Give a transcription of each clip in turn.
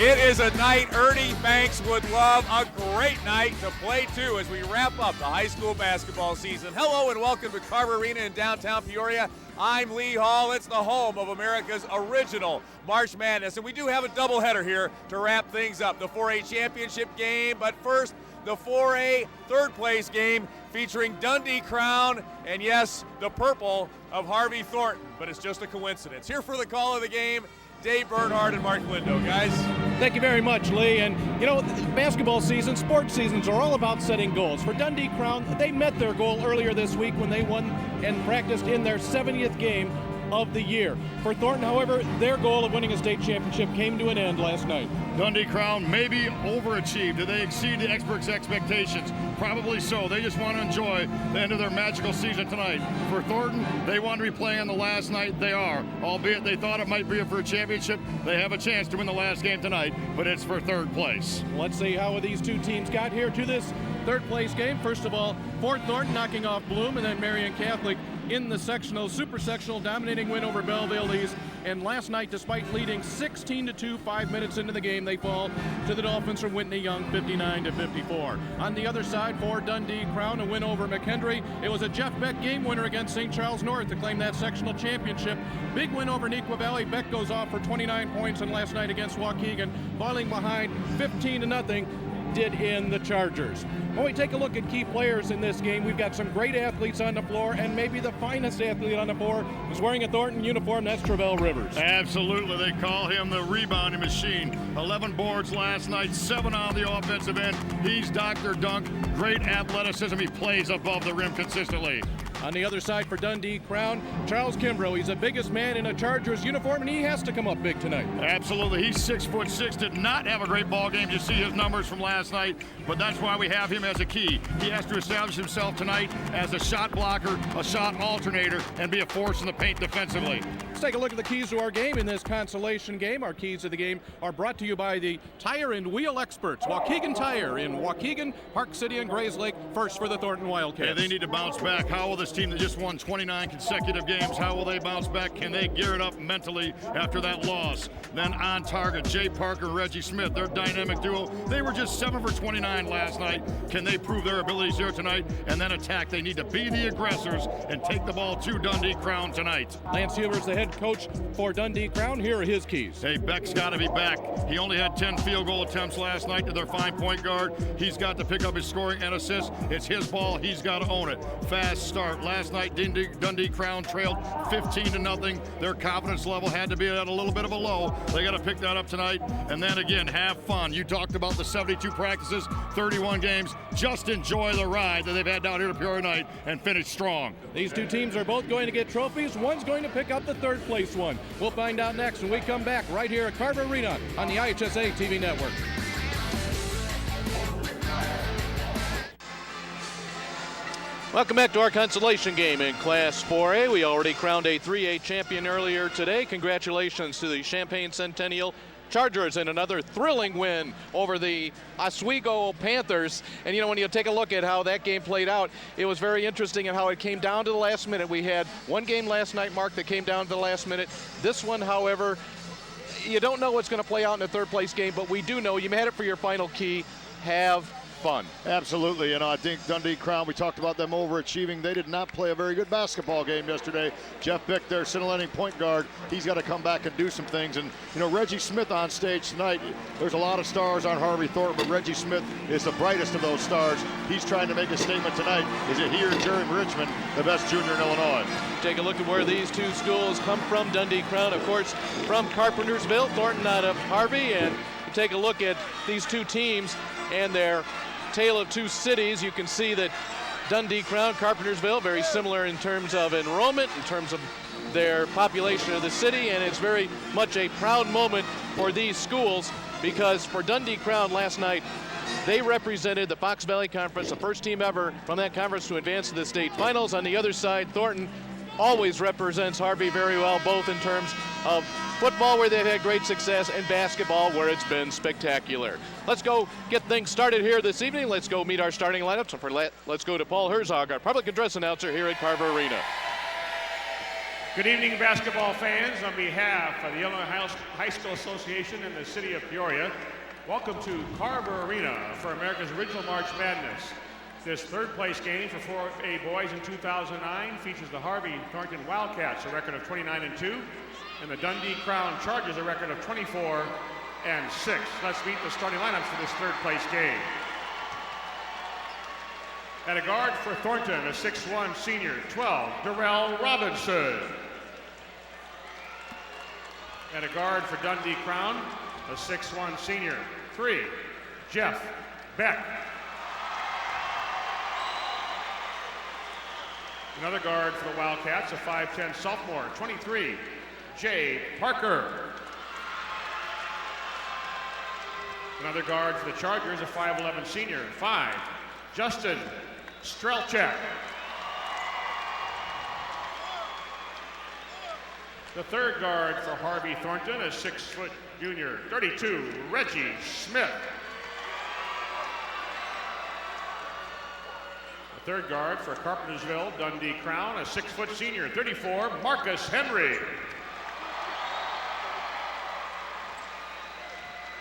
It is a night Ernie Banks would love, a great night to play too as we wrap up the high school basketball season. Hello and welcome to Carver Arena in downtown Peoria. I'm Lee Hall. It's the home of America's original March Madness, and we do have a doubleheader here to wrap things up. The 4A championship game, but first, the 4A third place game featuring Dundee-Crown and, yes, the purple of Harvey Thornton, but it's just a coincidence. Here for the call of the game, Dave Bernhardt and Mark Lindo. Guys. Thank you very much, Lee. And, you know, basketball season, sports seasons are all about setting goals. For Dundee-Crown, they met their goal earlier this week when they won and practiced in their 70th game of the year. For Thornton, however, their goal of winning a state championship came to an end last night. Dundee-Crown maybe overachieved. Did they exceed the experts' expectations? Probably so. They just want to enjoy the end of their magical season tonight. For Thornton, they want to be playing the last night. They are. Albeit they thought it might be for a championship, they have a chance to win the last game tonight, but it's for third place. Let's see how these two teams got here to this third place game. First of all, Fort Thornton knocking off Bloom, and then Marion Catholic in the sectional, super sectional, dominating win over Belleville East. And last night, despite leading 16-2, 5 minutes into the game, they fall to the Dolphins from Whitney Young, 59-54. On the other side, for Dundee-Crown, a win over McHenry. It was a Jeff Beck game winner against St. Charles North to claim that sectional championship. Big win over Neuqua Valley. Beck goes off for 29 points, and last night against Waukegan, falling behind 15-0, did in the Chargers. When we take a look at key players in this game, we've got some great athletes on the floor, and maybe the finest athlete on the floor is wearing a Thornton uniform. That's Travell Rivers. Absolutely. They call him the rebounding machine. 11 boards last night, 7 on the offensive end. He's Dr. Dunk. Great athleticism. He plays above the rim consistently. On the other side for Dundee-Crown, Charles Kimbrough. He's the biggest man in a Chargers uniform, and he has to come up big tonight. Absolutely. He's 6'6", did not have a great ball game. You see his numbers from last night, but that's why we have him as a key. He has to establish himself tonight as a shot blocker, a shot alternator, and be a force in the paint defensively. Let's take a look at the keys to our game in this consolation game. Our keys to the game are brought to you by the Tire and Wheel Experts, Waukegan Tire in Waukegan, Park City, and Grays Lake. First for the Thornton Wildcats. Yeah, they need to bounce back. How will this team that just won 29 consecutive games, how will they bounce back? Can they gear it up mentally after that loss? Then on target, Jay Parker and Reggie Smith, their dynamic duo. They were just 7 for 29 last night. Can they prove their abilities here tonight and then attack? They need to be the aggressors and take the ball to Dundee-Crown tonight. Lance Huber's the head coach for Dundee-Crown. Here are his keys. Hey, Beck's got to be back. He only had 10 field goal attempts last night to their fine point guard. He's got to pick up his scoring and assists. It's his ball. He's got to own it. Fast start. Last night, Dundee-Crown trailed 15-0. Their confidence level had to be at a little bit of a low. They got to pick that up tonight. And then again, have fun. You talked about the 72 practices, 31 games. Just enjoy the ride that they've had down here to Peoria night and finish strong. These two teams are both going to get trophies. One's going to pick up the third place one. We'll find out next when we come back right here at Carver Arena on the IHSA TV network. Welcome back to our consolation game in Class 4A. We already crowned a 3A champion earlier today. Congratulations to the Champaign Centennial Chargers in another thrilling win over the Oswego Panthers. And, you know, when you take a look at how that game played out, it was very interesting in how it came down to the last minute. We had one game last night, Mark, that came down to the last minute. This one, however, you don't know what's going to play out in the third place game, but we do know you had it for your final key. Have fun. Absolutely, and I think Dundee-Crown, we talked about them overachieving. They did not play a very good basketball game yesterday. Jeff Bick, their scintillating point guard, he's got to come back and do some things. And, you know, Reggie Smith on stage tonight, there's a lot of stars on Harvey Thornton, but Reggie Smith is the brightest of those stars. He's trying to make a statement tonight. Is it he or Jerry Richmond, the best junior in Illinois? Take a look at where these two schools come from. Dundee-Crown, of course, from Carpentersville, Thornton out of Harvey. And you take a look at these two teams and their tale of two cities. You can see that Dundee-Crown, Carpentersville, very similar in terms of enrollment, in terms of their population of the city, and it's very much a proud moment for these schools because for Dundee-Crown last night, they represented the Fox Valley Conference, the first team ever from that conference to advance to the state finals. On the other side, Thornton always represents Harvey very well, both in terms of football, where they've had great success, and basketball, where it's been spectacular. Let's go get things started here this evening. Let's go meet our starting lineup. So let's go to Paul Herzog, our public address announcer here at Carver Arena. Good evening, basketball fans. On behalf of the Illinois High School Association and the City of Peoria, welcome to Carver Arena for America's original March Madness. This third place game for 4A boys in 2009 features the Harvey Thornton Wildcats, a record of 29-2, and the Dundee-Crown Chargers, a record of 24-6. Let's meet the starting lineups for this third place game. At a guard for Thornton, a 6'1 senior, 12, Darrell Robinson. At a guard for Dundee-Crown, a 6'1 senior, 3, Jeff Beck. Another guard for the Wildcats, a 5'10 sophomore, 23, Jay Parker. Another guard for the Chargers, a 5'11 senior, 5, Justin Strelchak. The third guard for Harvey Thornton, a 6' junior, 32, Reggie Smith. The third guard for Carpentersville, Dundee-Crown, a 6' senior, 34, Marcus Henry.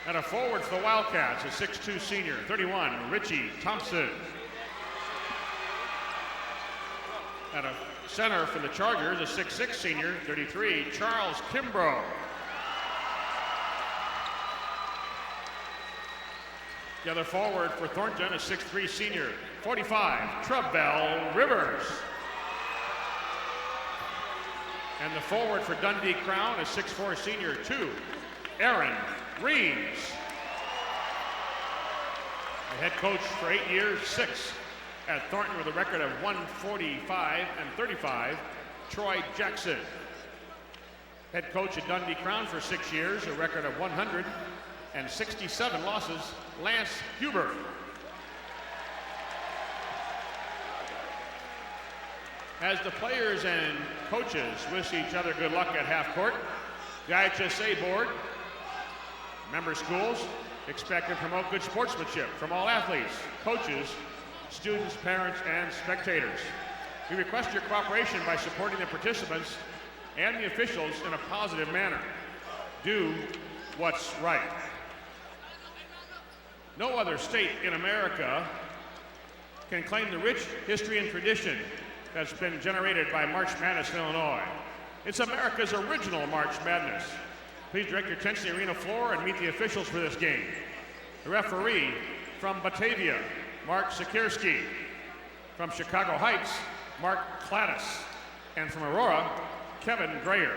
And a forward for the Wildcats, a 6'2 senior, 31, Richie Thompson. At a center for the Chargers, a 6'6 senior, 33, Charles Kimbrough. The other forward for Thornton, a 6'3 senior, 45, Trebell Rivers. And the forward for Dundee-Crown, a 6'4 senior, 2, Aaron Reeves. The head coach for 8 years, 6 at Thornton with a record of 145-35, Troy Jackson. Head coach at Dundee-Crown for 6 years, a record of 167 losses, Lance Huber. As the players and coaches wish each other good luck at half court, the IHSA board, member schools, expect to promote good sportsmanship from all athletes, coaches, students, parents, and spectators. We request your cooperation by supporting the participants and the officials in a positive manner. Do what's right. No other state in America can claim the rich history and tradition that's been generated by March Madness in Illinois. It's America's original March Madness. Please direct your attention to the arena floor and meet the officials for this game. The referee from Batavia, Mark Sikierski. From Chicago Heights, Mark Cladis. And from Aurora, Kevin Grayer.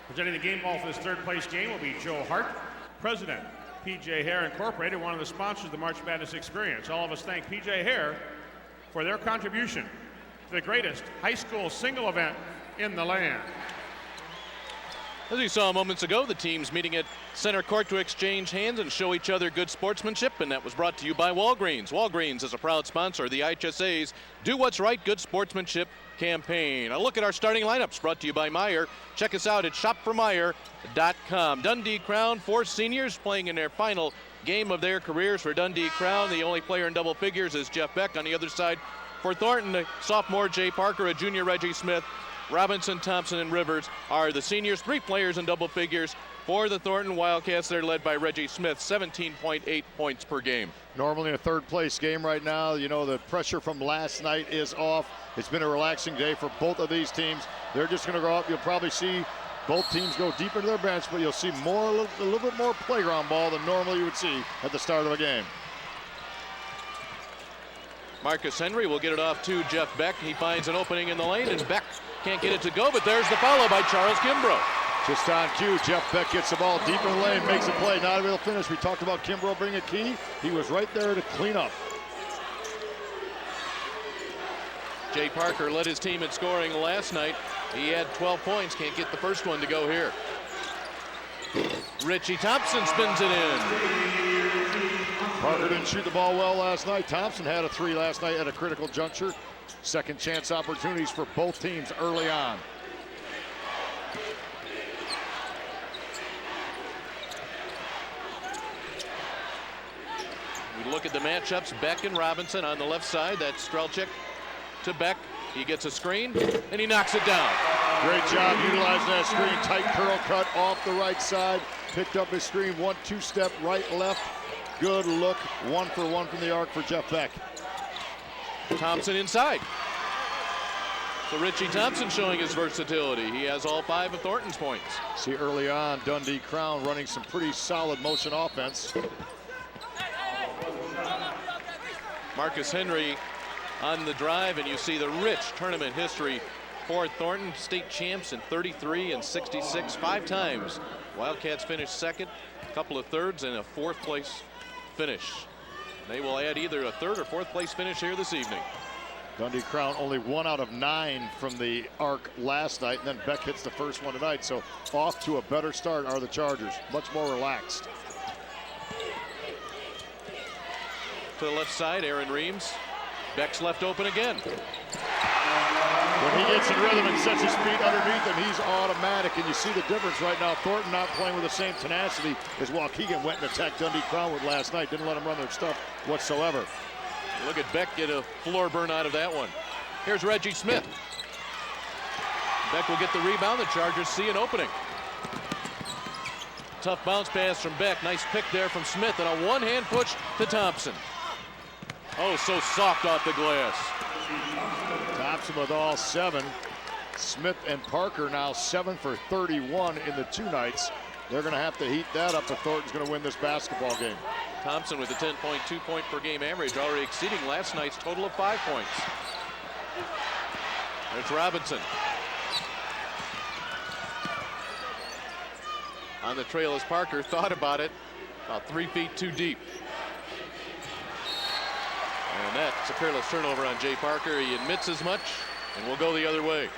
Presenting the game ball for this third place game will be Joe Hart, President, PJ Hare Incorporated, one of the sponsors of the March Madness experience. All of us thank PJ Hare for their contribution to the greatest high school single event in the land. As we saw moments ago, the teams meeting at center court to exchange hands and show each other good sportsmanship, and that was brought to you by Walgreens. Walgreens is a proud sponsor of the IHSA's Do What's Right, Good Sportsmanship campaign. A look at our starting lineups brought to you by Meijer. Check us out at shopformeijer.com. Dundee-Crown, 4 seniors playing in their final game of their careers. For Dundee-Crown, the only player in double figures is Jeff Beck. On the other side, for Thornton, the sophomore Jay Parker, a junior Reggie Smith, Robinson, Thompson, and Rivers are the seniors. 3 players in double figures for the Thornton Wildcats. They're led by Reggie Smith, 17.8 points per game. Normally a third place game right now. You know, the pressure from last night is off. It's been a relaxing day for both of these teams. They're just going to go up. You'll probably see both teams go deep into their bench, but you'll see a little bit more playground ball than normally you would see at the start of a game. Marcus Henry will get it off to Jeff Beck. He finds an opening in the lane, and Beck can't get it to go, but there's the follow by Charles Kimbrough. Just on cue, Jeff Beck gets the ball deep in the lane, makes a play, not able to finish. We talked about Kimbrough bringing a key. He was right there to clean up. Jay Parker led his team in scoring last night. He had 12 points, can't get the first one to go here. Richie Thompson spins it in. Parker didn't shoot the ball well last night. Thompson had a 3 last night at a critical juncture. Second chance opportunities for both teams early on. We look at the matchups. Beck and Robinson on the left side. That's Strelchak to Beck. He gets a screen, and he knocks it down. Great job utilizing that screen. Tight curl cut off the right side. Picked up his screen, 1-2 step, right, left. Good look, 1 for 1 from the arc for Jeff Beck. Thompson inside. So Richie Thompson showing his versatility. He has all 5 of Thornton's points. See early on, Dundee-Crown running some pretty solid motion offense. Marcus Henry on the drive, and you see the rich tournament history for Thornton. State champs in 33 and 66, 5 times. Wildcats finished second, a couple of thirds, and a 4th place finish. They will add either a 3rd or 4th place finish here this evening. Dundee-Crown only 1 out of 9 from the arc last night, and then Beck hits the first one tonight. So off to a better start are the Chargers, much more relaxed. To the left side, Aaron Reams. Beck's left open again. When he gets in rhythm and sets his feet underneath him, he's automatic, and you see the difference right now. Thornton not playing with the same tenacity as Waukegan went and attacked Dundee-Crown with last night. Didn't let them run their stuff whatsoever. Look at Beck get a floor burn out of that one. Here's Reggie Smith. Beck will get the rebound. The Chargers see an opening. Tough bounce pass from Beck. Nice pick there from Smith, and a one-hand push to Thompson. Oh, so soft off the glass. Thompson with all 7. Smith and Parker now 7 for 31 in the 2 nights. They're going to have to heat that up if Thornton's going to win this basketball game. Thompson with a 10.2 point per game average, already exceeding last night's total of 5 points. There's Robinson. On the trail as Parker thought about it, about 3 feet too deep. And that's a careless turnover on Jay Parker. He admits as much, and we'll go the other way.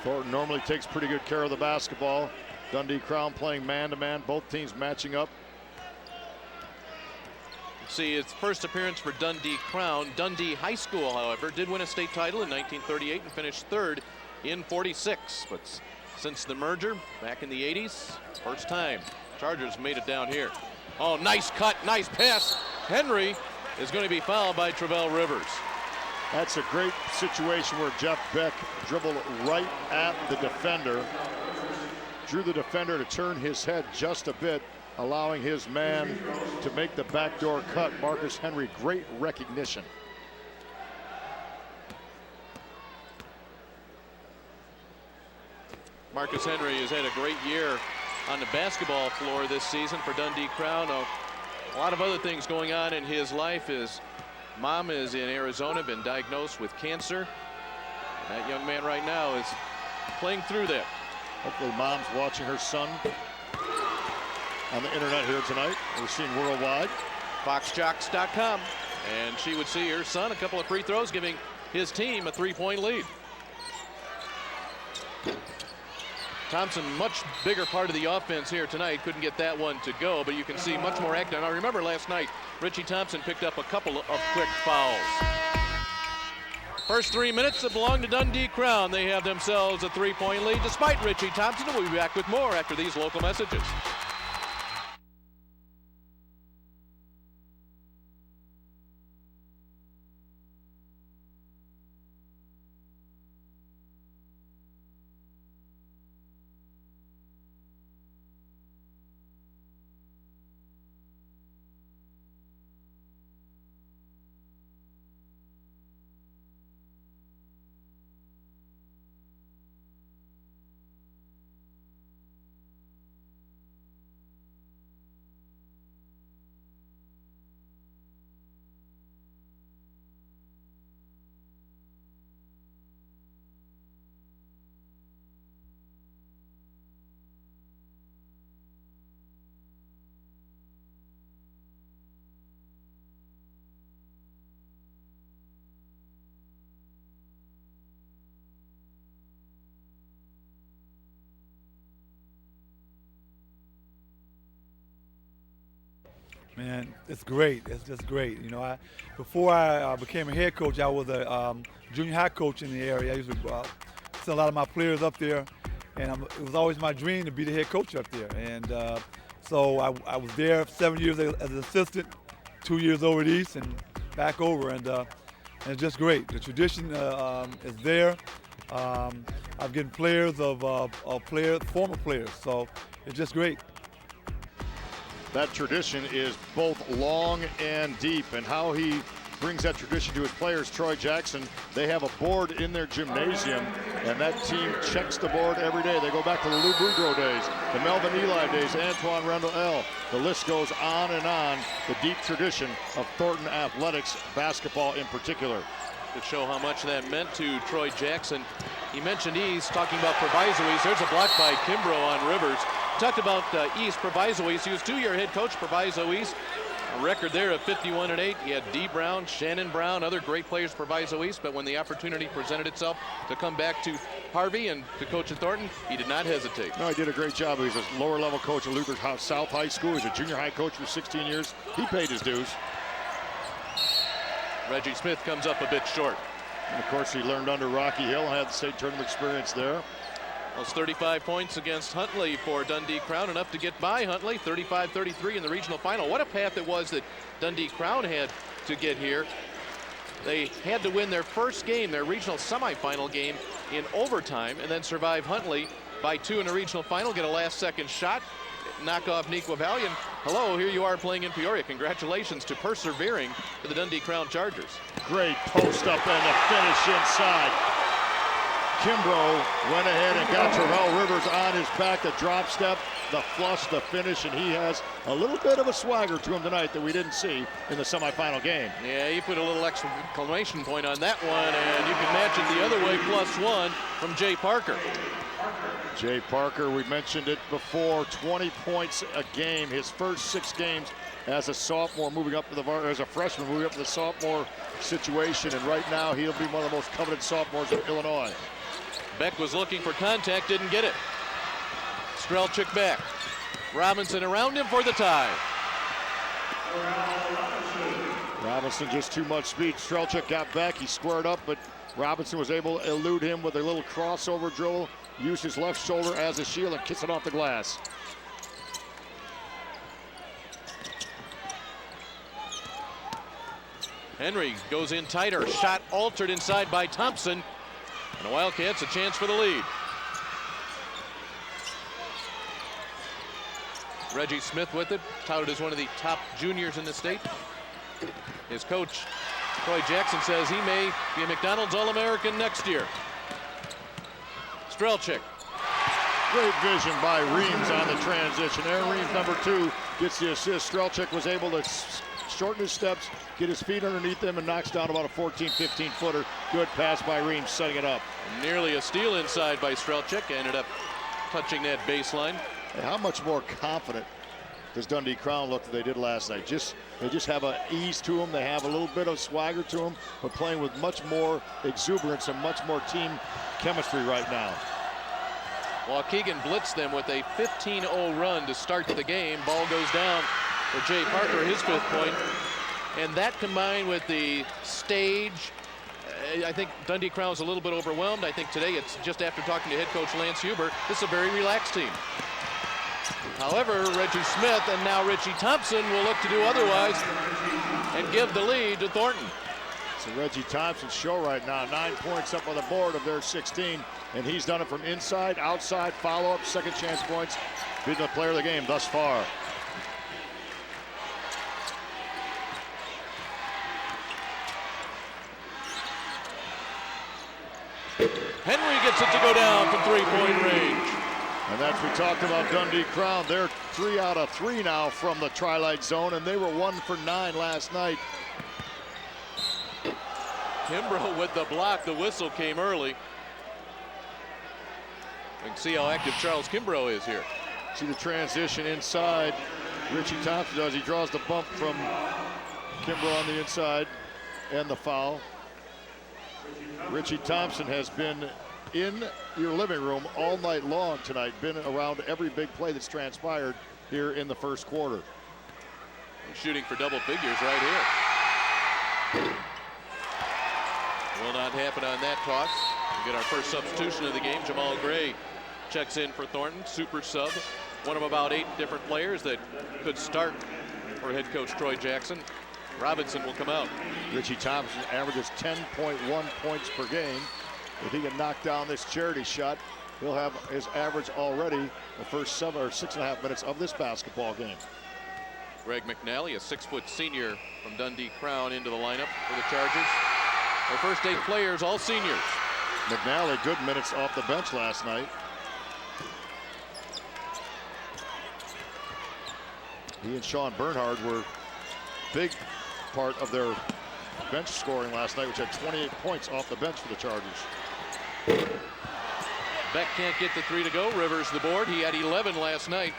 Thornton normally takes pretty good care of the basketball. Dundee-Crown playing man-to-man, both teams matching up. See, its first appearance for Dundee-Crown. Dundee High School, however, did win a state title in 1938 and finished 3rd in 46. But since the merger back in the 80s, first time Chargers made it down here. Oh, nice cut, nice pass. Henry is going to be fouled by Travell Rivers. That's a great situation where Jeff Beck dribbled right at the defender, drew the defender to turn his head just a bit, allowing his man to make the backdoor cut. Marcus Henry, great recognition. Marcus Henry has had a great year on the basketball floor this season for Dundee-Crown. A lot of other things going on in his life. His mom is in Arizona, been diagnosed with cancer. And that young man right now is playing through that. Hopefully mom's watching her son on the internet here tonight. We're seeing worldwide. FoxJocks.com. And she would see her son a couple of free throws, giving his team a 3-point lead. Thompson, much bigger part of the offense here tonight. Couldn't get that one to go, but you can see much more active. Now remember last night, Richie Thompson picked up a couple of quick fouls. First 3 minutes that belong to Dundee-Crown. They have themselves a 3-point lead despite Richie Thompson. We'll be back with more after these local messages. Man, it's great. It's just great. You know, before I became a head coach, I was a junior high coach in the area. I used to send a lot of my players up there, and it was always my dream to be the head coach up there. And so I was there 7 years as an assistant, 2 years over at East and back over, and it's just great. The tradition is there. I've gotten players of former players, so it's just great. That tradition is both long and deep, and how he brings that tradition to his players. Troy Jackson, they have a board in their gymnasium, and that team checks the board every day. They go back to the Lou Boudreau days, the Melvin Eli days, Antoine Randall L. The list goes on and on, the deep tradition of Thornton athletics, basketball in particular. To show how much that meant to Troy Jackson. He mentioned East, talking about Proviso East. There's a block by Kimbrough on Rivers. Talked about East, Proviso East. He was 2-year head coach, Proviso East. A record there of 51-8. He had D. Brown, Shannon Brown, other great players, Proviso East. But when the opportunity presented itself to come back to Harvey and to coach at Thornton, he did not hesitate. No, he did a great job. He was a lower level coach at Luther South High School. He was a junior high coach for 16 years. He paid his dues. Reggie Smith comes up a bit short. And of course, he learned under Rocky Hill, had the state tournament experience there. Well, it's 35 points against Huntley for Dundee-Crown, enough to get by Huntley, 35-33 in the regional final. What a path it was that Dundee-Crown had to get here. They had to win their first game, their regional semifinal game, in overtime, and then survive Huntley by 2 in the regional final, get a last-second shot, knock off Nequa Valley, and hello, here you are playing in Peoria. Congratulations to persevering to the Dundee-Crown Chargers. Great post up and the finish inside. Kimbrough went ahead and got Terrell Rivers on his back, the drop step, the flush, the finish, and he has a little bit of a swagger to him tonight that we didn't see in the semifinal game. Yeah, he put a little exclamation point on that one, and you can match it the other way, +1 from Jay Parker. Jay Parker, we mentioned it before, 20 points a game, his first 6 games as a sophomore, moving up to the as a freshman, moving up to the sophomore situation, and right now he'll be one of the most coveted sophomores in Illinois. Beck was looking for contact, didn't get it. Strelczyk back. Robinson around him for the tie. Robinson just too much speed. Strelczyk got back, he squared up, but Robinson was able to elude him with a little crossover dribble, use his left shoulder as a shield and kiss it off the glass. Henry goes in tighter, shot altered inside by Thompson. And the Wildcats a chance for the lead. Reggie Smith with it, touted as one of the top juniors in the state. His coach, Troy Jackson, says he may be a McDonald's All-American next year. Strelczyk. Great vision by Reams on the transition there. Reams, number 2, gets the assist. Strelczyk was able to shorten his steps, get his feet underneath him, and knocks down about a 14-15 footer. Good pass by Reams, setting it up. Nearly a steal inside by Strelczyk. Ended up touching that baseline. And how much more confident does Dundee-Crown look than they did last night? They just have an ease to them. They have a little bit of swagger to them, but playing with much more exuberance and much more team chemistry right now. Waukegan blitzed them with a 15-0 run to start the game. Ball goes down for Jay Parker, his 5th point. And that combined with the stage, I think Dundee-Crown's a little bit overwhelmed. I think today, it's just after talking to head coach Lance Huber, this is a very relaxed team. However, Reggie Smith and now Richie Thompson will look to do otherwise and give the lead to Thornton. So Reggie Thompson's show right now, 9 points up on the board of their 16, and he's done it from inside, outside, follow-up, second chance points. Been the player of the game thus far. Henry gets it to go down from 3-point range. And that's, we talked about Dundee-Crown. They're 3 out of 3 now from the Tri-Light zone, and they were 1 for 9 last night. Kimbrough with the block. The whistle came early. We can see how active Charles Kimbrough is here. See the transition inside. Richie Thompson does. He draws the bump from Kimbrough on the inside and the foul. Richie Thompson has been in your living room all night long tonight, been around every big play that's transpired here in the first quarter. Shooting for double figures right here. Will not happen on that toss. We get our first substitution of the game. Jamal Gray checks in for Thornton, super sub. One of about 8 different players that could start for head coach Troy Jackson. Robinson will come out. Richie Thompson averages 10.1 points per game. If he can knock down this charity shot, he'll have his average already the first 7 or 6.5 minutes of this basketball game. Greg McNally, a 6-foot senior from Dundee-Crown, into the lineup for the Chargers. Their first 8 players, all seniors. McNally, good minutes off the bench last night. He and Sean Bernhard were big part of their bench scoring last night, which had 28 points off the bench for the Chargers. Beck can't get the 3 to go. Rivers the board. He had 11 last night.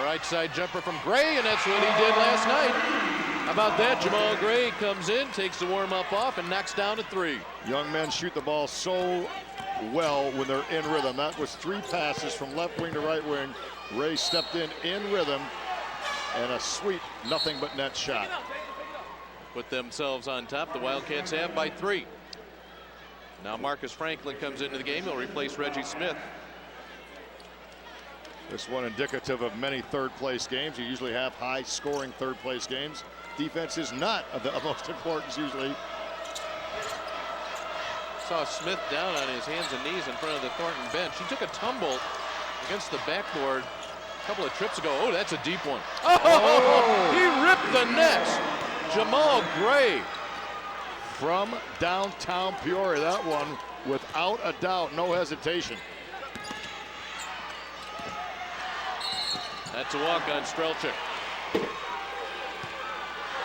Right side jumper from Gray, and that's what he did last night. How about that? Jamal Gray comes in, takes the warm-up off, and knocks down a 3. Young men shoot the ball so well when they're in rhythm. That was 3 passes from left wing to right wing. Ray stepped in rhythm, and a sweet nothing but net shot. Put themselves on top. The Wildcats have by 3. Now Marcus Franklin comes into the game. He'll replace Reggie Smith. This one indicative of many third-place games. You usually have high-scoring third-place games. Defense is not of the utmost importance usually. Saw Smith down on his hands and knees in front of the Thornton bench. He took a tumble against the backboard a couple of trips ago. Oh, that's a deep one. Oh! He ripped the nets. Jamal Gray. From downtown Peoria, that one without a doubt, no hesitation. That's a walk on Strelchik.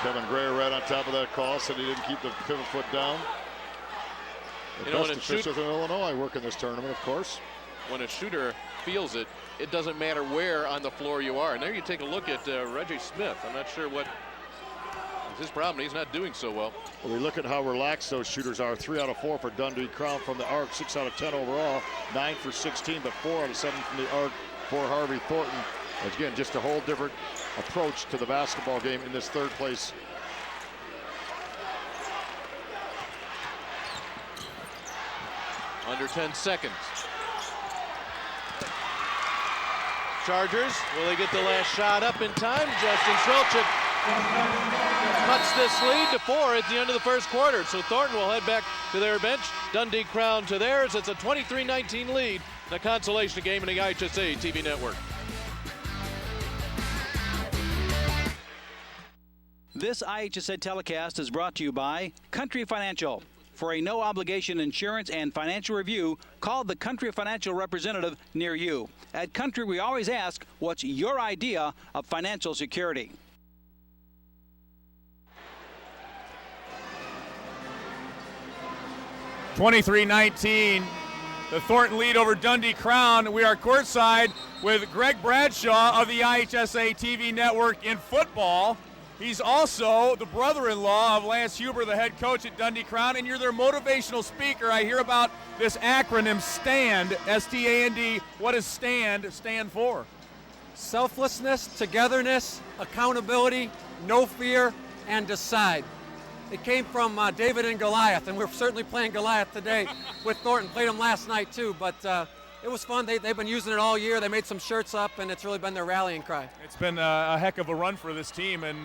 Kevin Gray right on top of that call, said he didn't keep the pivot foot down. The best officials in Illinois work in this tournament, of course. When a shooter feels it, it doesn't matter where on the floor you are. And there you take a look at Reggie Smith. I'm not sure what is his problem. He's not doing so well. Well, we look at how relaxed those shooters are. 3 out of 4 for Dundee-Crown from the arc, 6 out of 10 overall, 9 for 16, but 4 out of 7 from the arc for Harvey Thornton. Again, just a whole different approach to the basketball game in this third place. Under 10 seconds. Chargers, will they get the last shot up in time? Justin Strelchik cuts this lead to 4 at the end of the first quarter. So Thornton will head back to their bench. Dundee-Crown to theirs. It's a 23-19 lead in the consolation game in the IHSA TV network. This IHSA telecast is brought to you by Country Financial. For a no-obligation insurance and financial review, call the Country Financial representative near you. At Country, we always ask, what's your idea of financial security? (23-19), the Thornton lead over Dundee-Crown. We are courtside with Greg Bradshaw of the IHSA TV network in football. He's also the brother-in-law of Lance Huber, the head coach at Dundee-Crown, and you're their motivational speaker. I hear about this acronym STAND, S-T-A-N-D. What does STAND stand for? Selflessness, togetherness, accountability, no fear, and decide. It came from David and Goliath, and we're certainly playing Goliath today with Thornton. Played them last night too, but it was fun. They've been using it all year. They made some shirts up, and it's really been their rallying cry. It's been a heck of a run for this team, and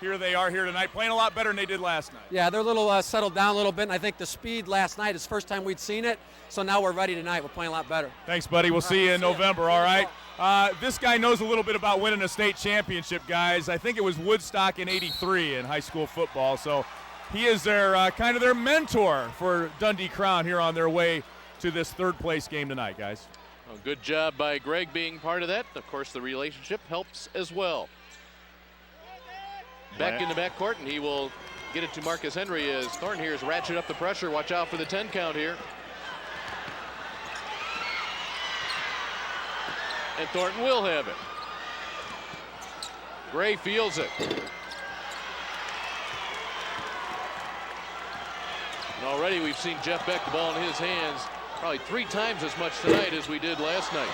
here they are here tonight, playing a lot better than they did last night. Yeah, they're a little settled down a little bit, and I think the speed last night is the first time we'd seen it, so now we're ready tonight. We're playing a lot better. Thanks, buddy. We'll see you in November, all right? This guy knows a little bit about winning a state championship, guys. I think it was Woodstock in '83 in high school football, so he is their kind of their mentor for Dundee-Crown here on their way to this third-place game tonight, guys. Well, good job by Greg being part of that. Of course, the relationship helps as well. Back in the backcourt, and he will get it to Marcus Henry as Thornton here is ratchet up the pressure. Watch out for the 10 count here. And Thornton will have it. Gray feels it. And already we've seen Jeff Beck the ball in his hands probably 3 times as much tonight as we did last night.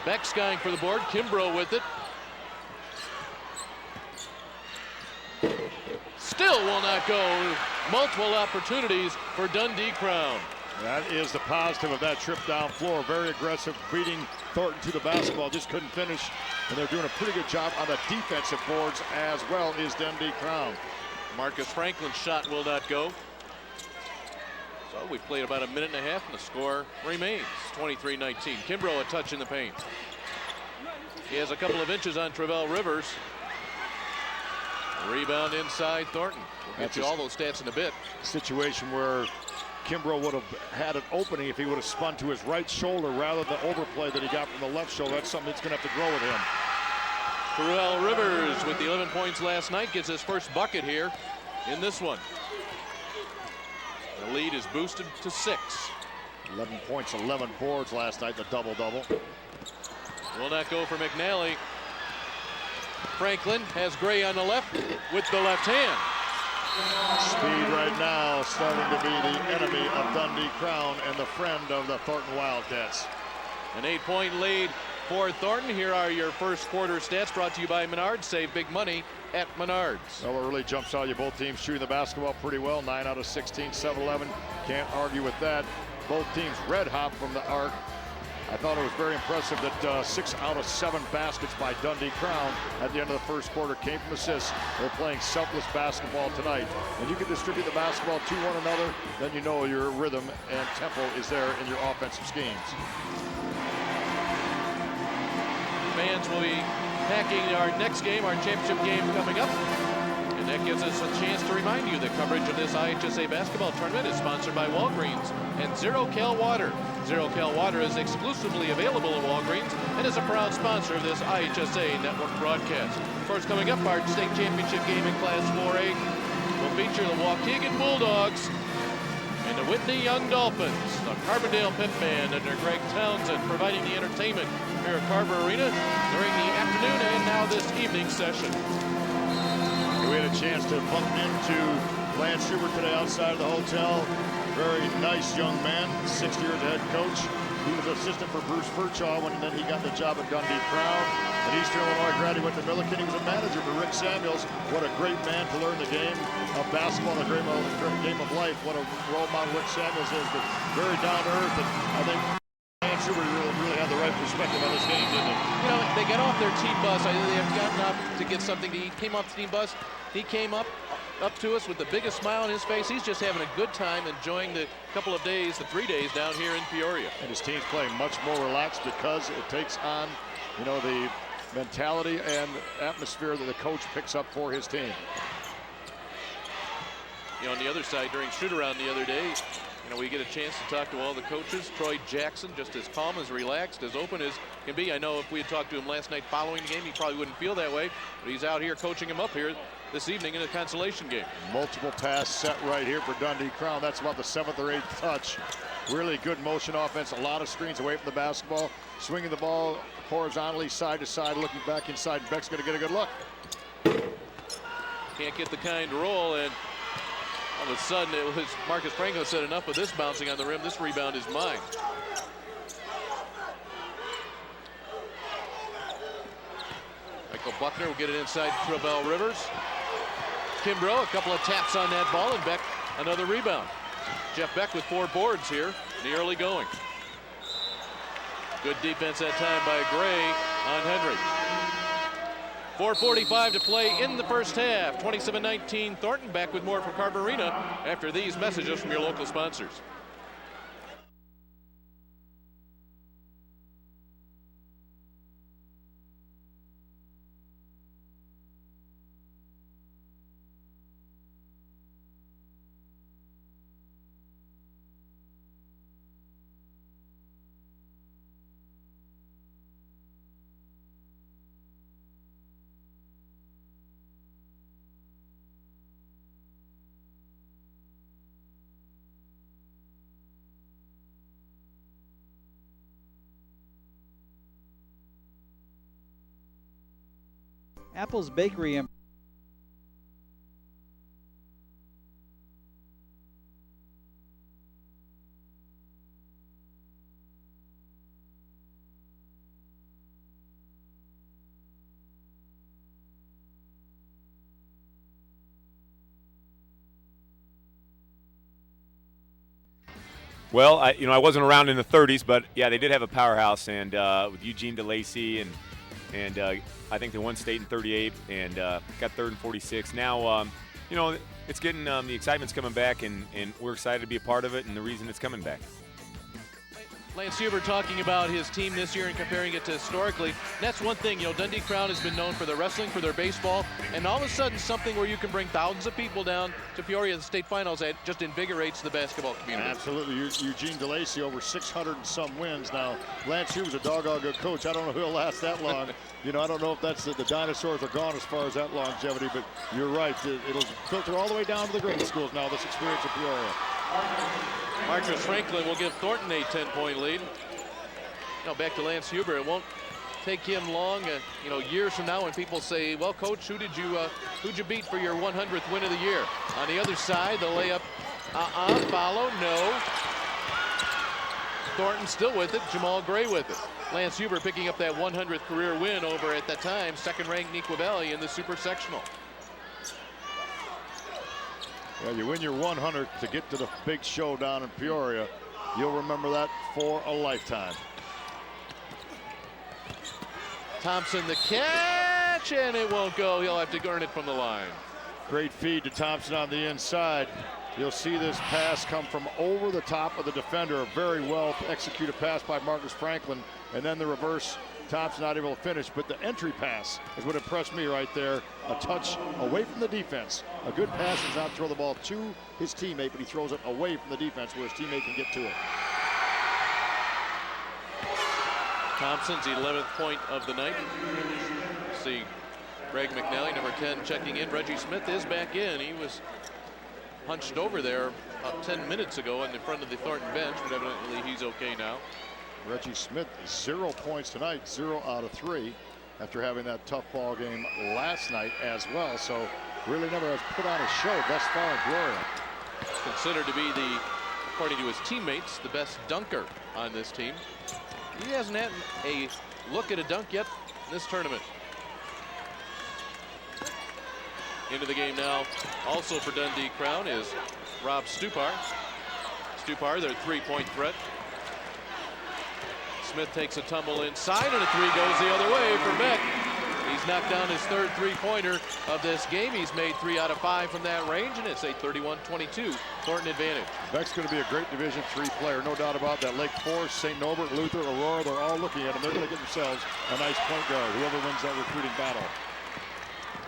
Beck skying for the board. Kimbrough with it. Still will not go. Multiple opportunities for Dundee-Crown. That is the positive of that trip down floor. Very aggressive, beating Thornton to the basketball, just couldn't finish. And they're doing a pretty good job on the defensive boards as well as Dundee-Crown. Marcus Franklin's shot will not go. So we've played about a minute and a half, and the score remains 23-19. Kimbrough a touch in the paint. He has a couple of inches on Travell Rivers. Rebound inside Thornton. We'll get you all those stats in a bit. Situation where Kimbrough would have had an opening if he would have spun to his right shoulder rather than the overplay that he got from the left shoulder. That's something that's going to have to grow with him. Travell Rivers with the 11 points last night gets his first bucket here in this one. The lead is boosted to 6. 11 points, 11 boards last night, the double-double. Will not go for McNally. Franklin has Gray on the left with the left hand. Speed right now starting to be the enemy of Dundee-Crown and the friend of the Thornton Wildcats. An 8-point lead for Thornton. Here are your first quarter stats brought to you by Menards. Save big money at Menards. Well, what really jumps out, you both teams shooting the basketball pretty well. 9 out of 16, 7-11. Can't argue with that. Both teams red hot from the arc. I thought it was very impressive that 6 out of 7 baskets by Dundee-Crown at the end of the first quarter came from assists. They're playing selfless basketball tonight. And you can distribute the basketball to one another, then you know your rhythm and tempo is there in your offensive schemes. Fans will be packing our next game, our championship game coming up. And that gives us a chance to remind you that coverage of this IHSA basketball tournament is sponsored by Walgreens and Zero Cal Water. Zero Cal Water is exclusively available at Walgreens and is a proud sponsor of this IHSA network broadcast. Of course, coming up, our state championship game in Class 4A will feature the Waukegan Bulldogs and the Whitney Young Dolphins. The Carbondale Pit Band under Greg Townsend providing the entertainment here at Carver Arena during the afternoon and now this evening session. We had a chance to bump into Lance Schubert today outside of the hotel. Very nice young man, 6 years head coach. He was assistant for Bruce Furchaw, and then he got the job at Dundee-Crown. An Eastern Illinois grad, he went to Milliken. He was a manager for Rick Samuels. What a great man to learn the game of basketball, the game of life. What a role model Rick Samuels is, but very down to earth. And I think Lance Schubert really had the right perspective on this game, didn't he? You know, they get off their team bus. They have gotten up to get something to eat. Came off the team bus. He came up to us with the biggest smile on his face. He's just having a good time enjoying the couple of days, the 3 days down here in Peoria. And his team's playing much more relaxed because it takes on, you know, the mentality and atmosphere that the coach picks up for his team. You know, on the other side, during shoot-around the other day, you know, we get a chance to talk to all the coaches. Troy Jackson, just as calm, as relaxed, as open as can be. I know if we had talked to him last night following the game, he probably wouldn't feel that way. But he's out here coaching him up here this evening in a consolation game. Multiple pass set right here for Dundee-Crown. That's about the 7th or 8th touch. Really good motion offense. A lot of screens away from the basketball. Swinging the ball horizontally, side to side, looking back inside. Beck's going to get a good look. Can't get the kind roll, and all of a sudden it was Marcus Franklin said, enough of this bouncing on the rim. This rebound is mine. Michael Buckner will get it inside Travell Rivers. Kimbrough, a couple of taps on that ball, and Beck another rebound. Jeff Beck with 4 boards here in the early going. Good defense that time by Gray on Henry. 4:45 to play in the first half. 27-19 Thornton. Back with more from Carver Arena after these messages from your local sponsors. Apple's Bakery and Well, I wasn't around in the 30s, but yeah, they did have a powerhouse, and with Eugene DeLacy, and I think they won state in 38 and got third in 46. Now, it's getting the excitement's coming back, and we're excited to be a part of it, and the reason it's coming back. Lance Huber talking about his team this year and comparing it to historically. That's one thing, Dundee-Crown has been known for their wrestling, for their baseball, and all of a sudden something where you can bring thousands of people down to Peoria, the state finals, that just invigorates the basketball community. Absolutely. Eugene DeLacy, over 600 and some wins. Now, Lance Huber's a doggone good coach. I don't know if he'll last that long. I don't know if that's the dinosaurs are gone as far as that longevity, but you're right. It'll filter all the way down to the grade schools now, this experience at Peoria. Marcus Franklin will give Thornton a 10-point lead. Now back to Lance Huber. It won't take him long, years from now when people say, well, Coach, who'd you beat for your 100th win of the year? On the other side, the layup, follow, no. Thornton still with it, Jamal Gray with it. Lance Huber picking up that 100th career win over, at that time, second-ranked Neuqua Valley in the Super Sectional. Yeah, you win your 100th to get to the big show down in Peoria. You'll remember that for a lifetime. Thompson the catch, and it won't go. He'll have to earn it from the line. Great feed to Thompson on the inside. You'll see this pass come from over the top of the defender. A very well executed pass by Marcus Franklin, and then the reverse. Thompson not able to finish, but the entry pass is what impressed me right there. A touch away from the defense. A good pass does not throw the ball to his teammate, but he throws it away from the defense where his teammate can get to it. Thompson's 11th point of the night. See Greg McNally, number 10, checking in. Reggie Smith is back in. He was hunched over there about 10 minutes ago in the front of the Thornton bench, but evidently he's okay now. Reggie Smith, 0 points tonight, 0 out of 3, after having that tough ball game last night as well. So really never has put on a show thus far in Peoria. Considered to be according to his teammates, the best dunker on this team. He hasn't had a look at a dunk yet in this tournament. Into the game now, also for Dundee-Crown, is Rob Stupar. Stupar, their 3-point threat. Smith takes a tumble inside, and a 3 goes the other way for Beck. He's knocked down his third 3-pointer of this game. He's made 3 out of 5 from that range, and it's a 31-22 Thornton advantage. Beck's going to be a great Division III player, no doubt about that. Lake Forest, St. Norbert, Luther, Aurora, they're all looking at him. They're going to get themselves a nice point guard, whoever wins that recruiting battle.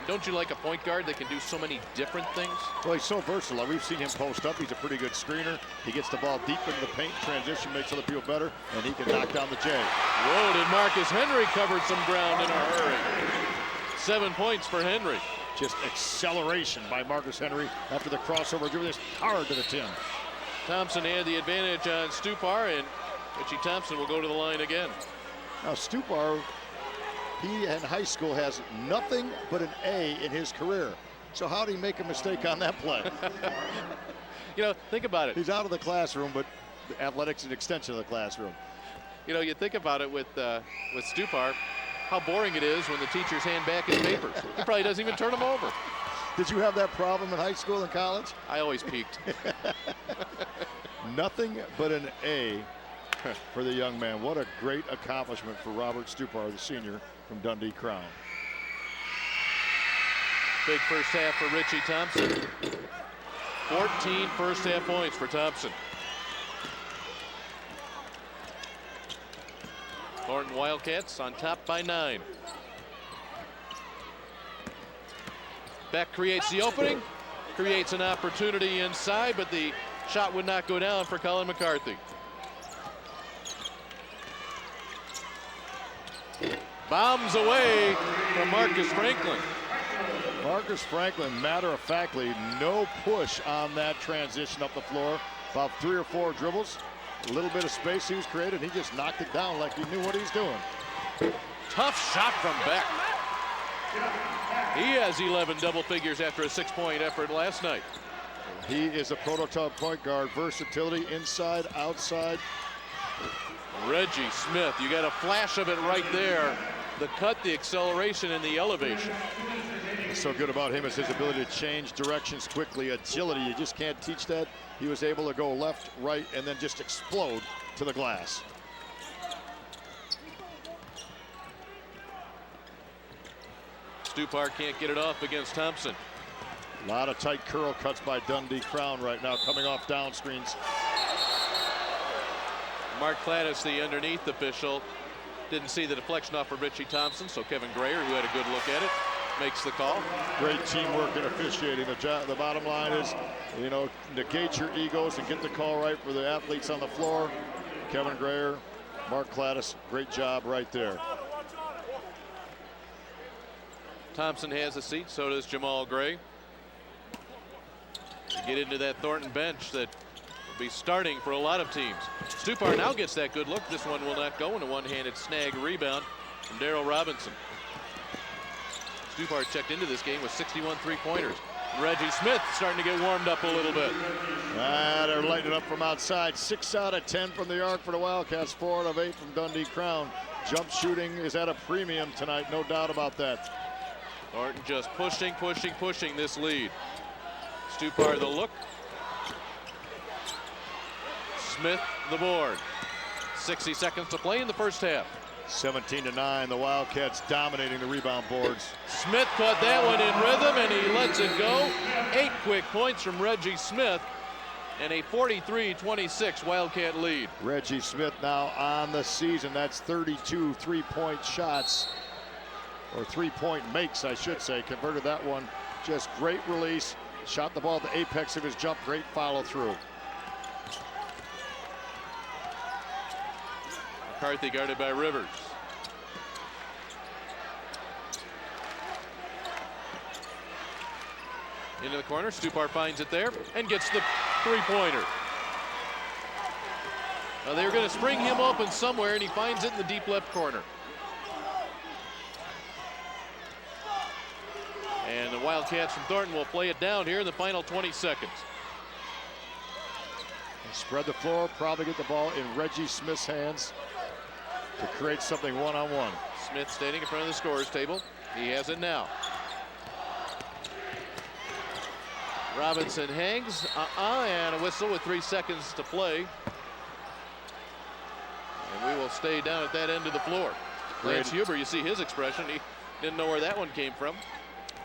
Don't you like a point guard that can do so many different things? Well, he's so versatile. We've seen him post up. He's a pretty good screener. He gets the ball deep into the paint, transition, makes other people better, and he can knock down the J. Whoa, did Marcus Henry cover some ground in a hurry. 7 points for Henry. Just acceleration by Marcus Henry after the crossover, giving this hard to the Tim. Thompson had the advantage on Stupar, and Richie Thompson will go to the line again. Now, Stupar, he in high school has nothing but an A in his career. So how did he make a mistake on that play? Think about it. He's out of the classroom, but athletics is an extension of the classroom. You think about it with Stupar, how boring it is when the teachers hand back his papers. He probably doesn't even turn them over. Did you have that problem in high school and college? I always peeked. Nothing but an A for the young man. What a great accomplishment for Robert Stupar, the senior from Dundee-Crown. Big first half for Richie Thompson. 14 first half points for Thompson. Thornton Wildcats on top by 9. Beck creates the opening, creates an opportunity inside, but the shot would not go down for Colin McCarthy. Bombs away from Marcus Franklin. Marcus Franklin, matter-of-factly, no push on that transition up the floor. About 3 or 4 dribbles, a little bit of space he was created. He just knocked it down like he knew what he's doing. Tough shot from Beck. He has 11 double figures after a 6-point effort last night. He is a prototype point guard, versatility inside, outside. Reggie Smith, you got a flash of it right there. The cut, the acceleration, and the elevation. What's so good about him is his ability to change directions quickly, agility. You just can't teach that. He was able to go left, right, and then just explode to the glass. Stupar can't get it off against Thompson. A lot of tight curl cuts by Dundee-Crown right now, coming off down screens. Mark Cladis, the underneath official, didn't see the deflection off of Richie Thompson, so Kevin Grayer, who had a good look at it, makes the call. Great teamwork and officiating. The bottom line is, you know, negate your egos and get the call right for the athletes on the floor. Kevin Grayer, Mark Cladis, great job right there. Thompson has a seat, so does Jamal Gray. You get into that Thornton bench that will be starting for a lot of teams. Stupar now gets that good look. This one will not go, and a one-handed snag rebound from Darryl Robinson. Stupar checked into this game with 61 three-pointers. Reggie Smith starting to get warmed up a little bit. They're lighting it up from outside. 6 out of 10 from the arc for the Wildcats. 4 out of 8 from Dundee-Crown. Jump shooting is at a premium tonight, no doubt about that. Thornton just pushing this lead. Stupar the look. Smith the board. 60 seconds to play in the first half. 17-9, the Wildcats dominating the rebound boards. Smith caught that one in rhythm, and he lets it go. 8 quick points from Reggie Smith, and a 43-26 Wildcat lead. Reggie Smith now on the season. That's 32 three-point shots, or three-point makes, I should say. Converted that one. Just great release. Shot the ball at the apex of his jump. Great follow-through. McCarthy guarded by Rivers. Into the corner. Stupar finds it there and gets the three-pointer. Now they were going to spring him open somewhere, and he finds it in the deep left corner. And the Wildcats from Thornton will play it down here in the final 20 seconds. Spread the floor, probably get the ball in Reggie Smith's hands to create something one-on-one. Smith standing in front of the scorer's table. He has it now. Robinson hangs, and a whistle with 3 seconds to play. And we will stay down at that end of the floor. Lance Huber, you see his expression. He didn't know where that one came from.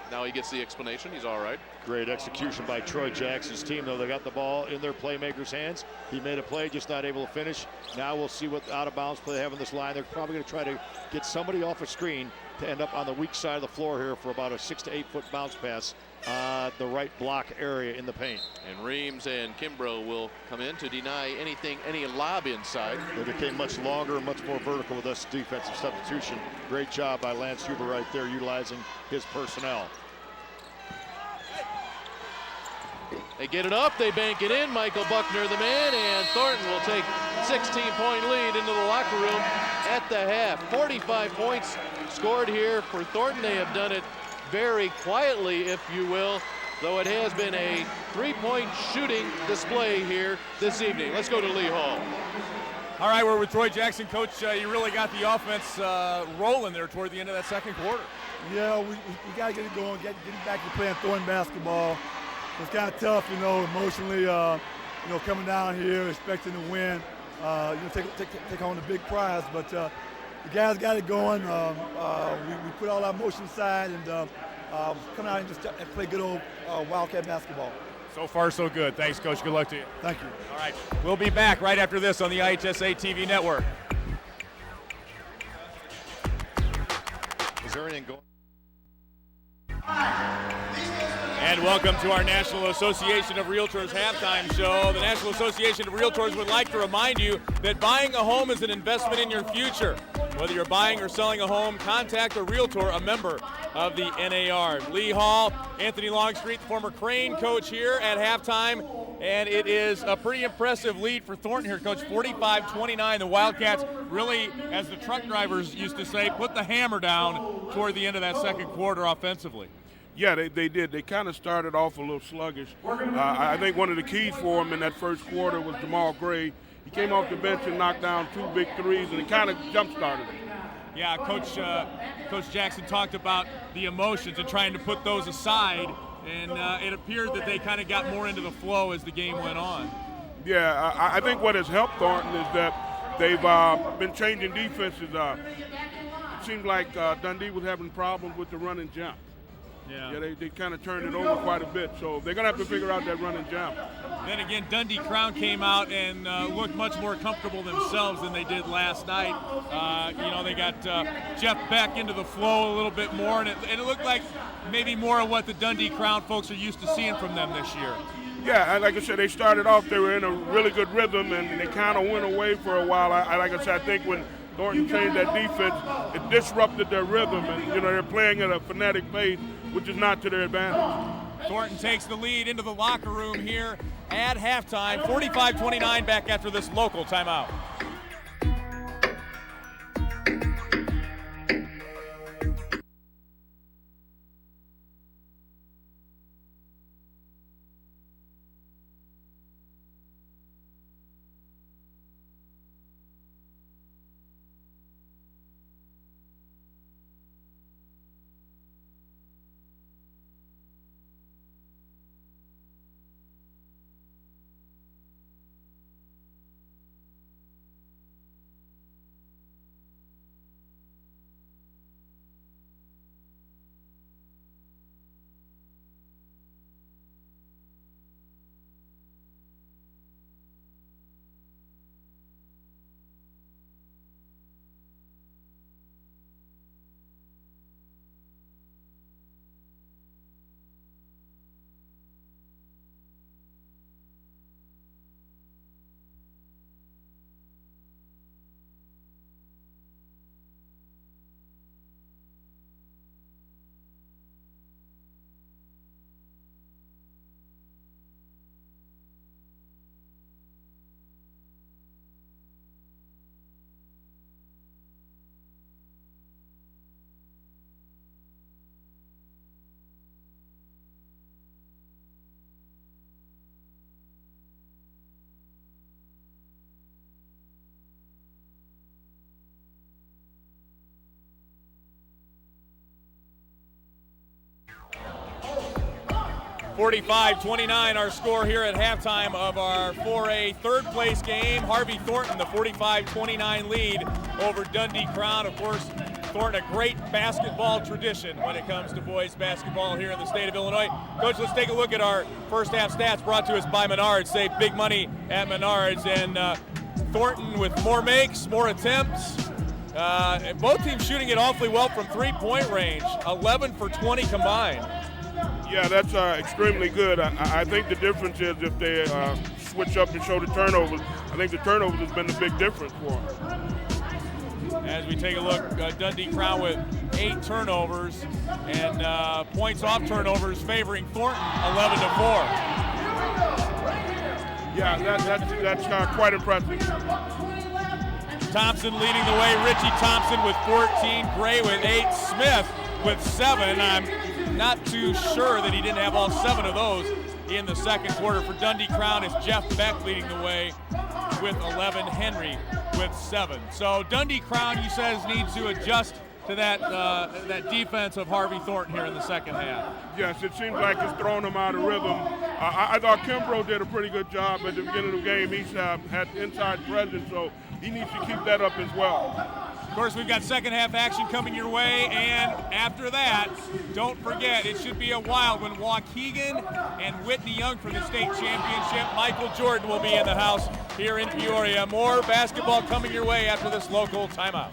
Now he gets the explanation. He's all right. Great execution by Troy Jackson's team, though. They got the ball in their playmakers' hands. He made a play, just not able to finish. Now we'll see what out-of-bounds play they have in this line. They're probably going to try to get somebody off a screen to end up on the weak side of the floor here for about a 6 to 8 foot bounce pass. The right block area in the paint. And Reams and Kimbrough will come in to deny any lob inside. They became much longer and much more vertical with this defensive substitution. Great job by Lance Huber right there, utilizing his personnel. They get it up, they bank it in. Michael Buckner the man, and Thornton will take 16-point lead into the locker room at the half. 45 points scored here for Thornton. They have done it very quietly, if you will, though it has been a three-point shooting display here this evening. Let's go to Lee Hall. All right, we're with Troy Jackson. Coach, you really got the offense rolling there toward the end of that second quarter. Yeah, we got to get it going, get back to playing Thornton basketball. It's kind of tough, you know, emotionally, coming down here, expecting to win, take home the big prize. But the guys got it going. We put all our emotion aside and come out and just play good old Wildcat basketball. So far, so good. Thanks, Coach. Good luck to you. Thank you. All right, we'll be back right after this on the IHSA TV network. Is there anything going? And welcome to our National Association of Realtors halftime show. The National Association of Realtors would like to remind you that buying a home is an investment in your future. Whether you're buying or selling a home, contact a realtor, a member of the NAR. Lee Hall, Anthony Longstreet, the former Crane coach here at halftime. And it is a pretty impressive lead for Thornton here, Coach, 45-29. The Wildcats really, as the truck drivers used to say, put the hammer down toward the end of that second quarter offensively. Yeah, they did. They kind of started off a little sluggish. I think one of the keys for them in that first quarter was Jamal Gray. He came off the bench and knocked down 2 big threes, and it kind of jump-started him. Yeah, Coach Jackson talked about the emotions and trying to put those aside, and it appeared that they kind of got more into the flow as the game went on. Yeah, I think what has helped Thornton is that they've been changing defenses. It seemed like Dundee was having problems with the run and jump. Yeah, they kind of turned it over quite a bit, so they're going to have to figure out that run and jump. Then again, Dundee-Crown came out and looked much more comfortable themselves than they did last night. They got Jeff Beck into the flow a little bit more, and it looked like maybe more of what the Dundee-Crown folks are used to seeing from them this year. Yeah, like I said, they started off, they were in a really good rhythm, and they kind of went away for a while. Like I said, I think when Thornton changed that defense, it disrupted their rhythm, and they're playing at a frenetic pace, which is not to their advantage. Thornton takes the lead into the locker room here at halftime, 45-29 back after this local timeout. (45-29) our score here at halftime of our 4A third place game. Harvey Thornton, the 45-29 lead over Dundee-Crown. Of course, Thornton, a great basketball tradition when it comes to boys basketball here in the state of Illinois. Coach, let's take a look at our first half stats brought to us by Menards. Save big money at Menards. And Thornton with more makes, more attempts. And both teams shooting it awfully well from three-point range, 11 for 20 combined. Yeah, that's extremely good. I think the difference is if they switch up and show the turnovers. I think the turnovers has been the big difference for them. As we take a look, Dundee-Crown with 8 turnovers and points off turnovers favoring Thornton, 11-4. Yeah, that's quite impressive. Thompson leading the way. Richie Thompson with 14. Gray with 8. Smith with 7. I'm not too sure that he didn't have all 7 of those in the second quarter. For Dundee-Crown, it's Jeff Beck leading the way with 11. Henry with 7. So Dundee-Crown, you says, needs to adjust to that defense of Harvey Thornton here in the second half. Yes, it seems like it's throwing them out of rhythm. I thought Kimbrough did a pretty good job at the beginning of the game. He's had inside presence, so he needs to keep that up as well. Of course, we've got second half action coming your way, and after that, don't forget, it should be a wild one. Waukegan and Whitney Young for the state championship. Michael Jordan will be in the house here in Peoria. More basketball coming your way after this local timeout.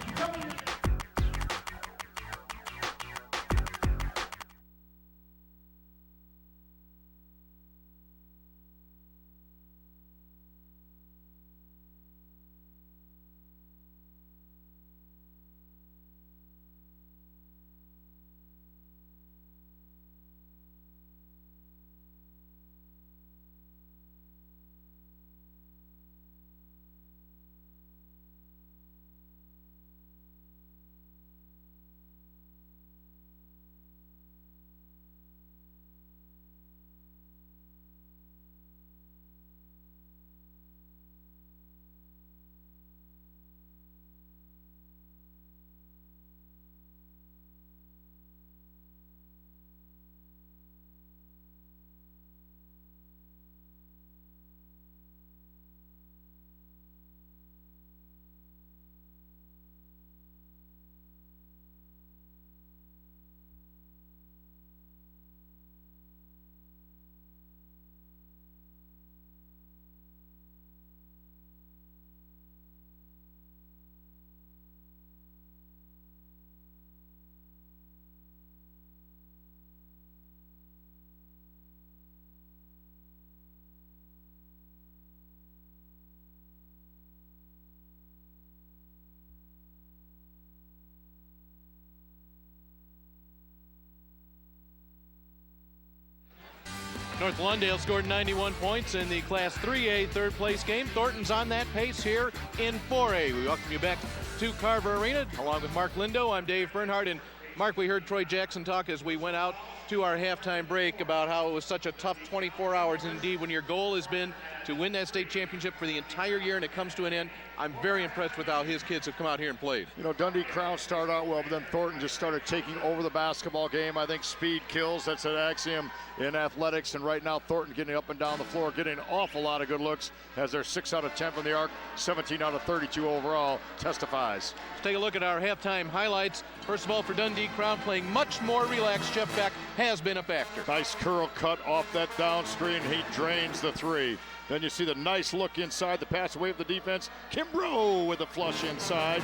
North Lawndale scored 91 points in the Class 3A third place game. Thornton's on that pace here in 4A. We welcome you back to Carver Arena. Along with Mark Lindo, I'm Dave Bernhardt. And Mark, we heard Troy Jackson talk as we went out to our halftime break about how it was such a tough 24 hours. And indeed, when your goal has been to win that state championship for the entire year and it comes to an end, I'm very impressed with how his kids have come out here and played. You know, Dundee-Crown started out well, but then Thornton just started taking over the basketball game. I think speed kills. That's an axiom in athletics. And right now, Thornton getting up and down the floor, getting an awful lot of good looks as they're 6 out of 10 from the arc, 17 out of 32 overall, testifies. Let's take a look at our halftime highlights. First of all, for Dundee-Crown, playing much more relaxed. Jeff Beck has been a factor. Nice curl cut off that down screen. He drains the three. Then you see the nice look inside, the pass away of the defense. Kimbrough with a flush inside.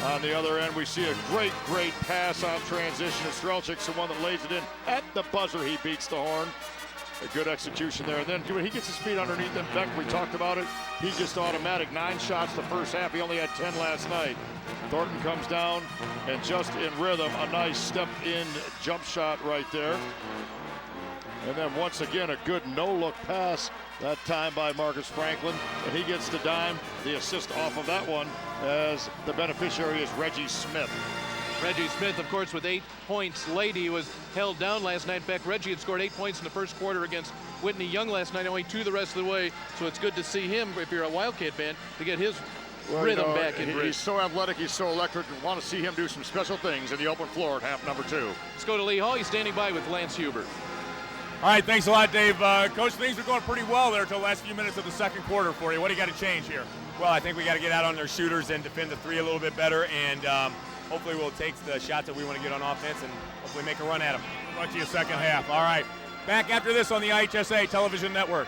On the other end, we see a great pass on transition. Strelchik's the one that lays it in at the buzzer. He beats the horn. A good execution there. And then when he gets his feet underneath him, Beck, we talked about it, he's just automatic. 9 shots the first half. He only had 10 last night. Thornton comes down and just in rhythm, a nice step-in jump shot right there. And then once again, a good no-look pass, that time by Marcus Franklin. And he gets the dime, the assist off of that one, as the beneficiary is Reggie Smith. Reggie Smith, of course, with 8 points late. He was held down last night. In fact, Reggie had scored 8 points in the first quarter against Whitney Young last night, only 2 the rest of the way. So it's good to see him, if you're a Wildcat fan, to get his rhythm back in. He's so athletic, he's so electric. We want to see him do some special things in the open floor at half number 2. Let's go to Lee Hall. He's standing by with Lance Huber. All right, thanks a lot, Dave. Coach, things are going pretty well there till the last few minutes of the second quarter for you. What do you got to change here? Well, I think we got to get out on their shooters and defend the 3 a little bit better, and hopefully we'll take the shots that we want to get on offense and hopefully make a run at them. Talk to you second half. All right, back after this on the IHSA Television Network.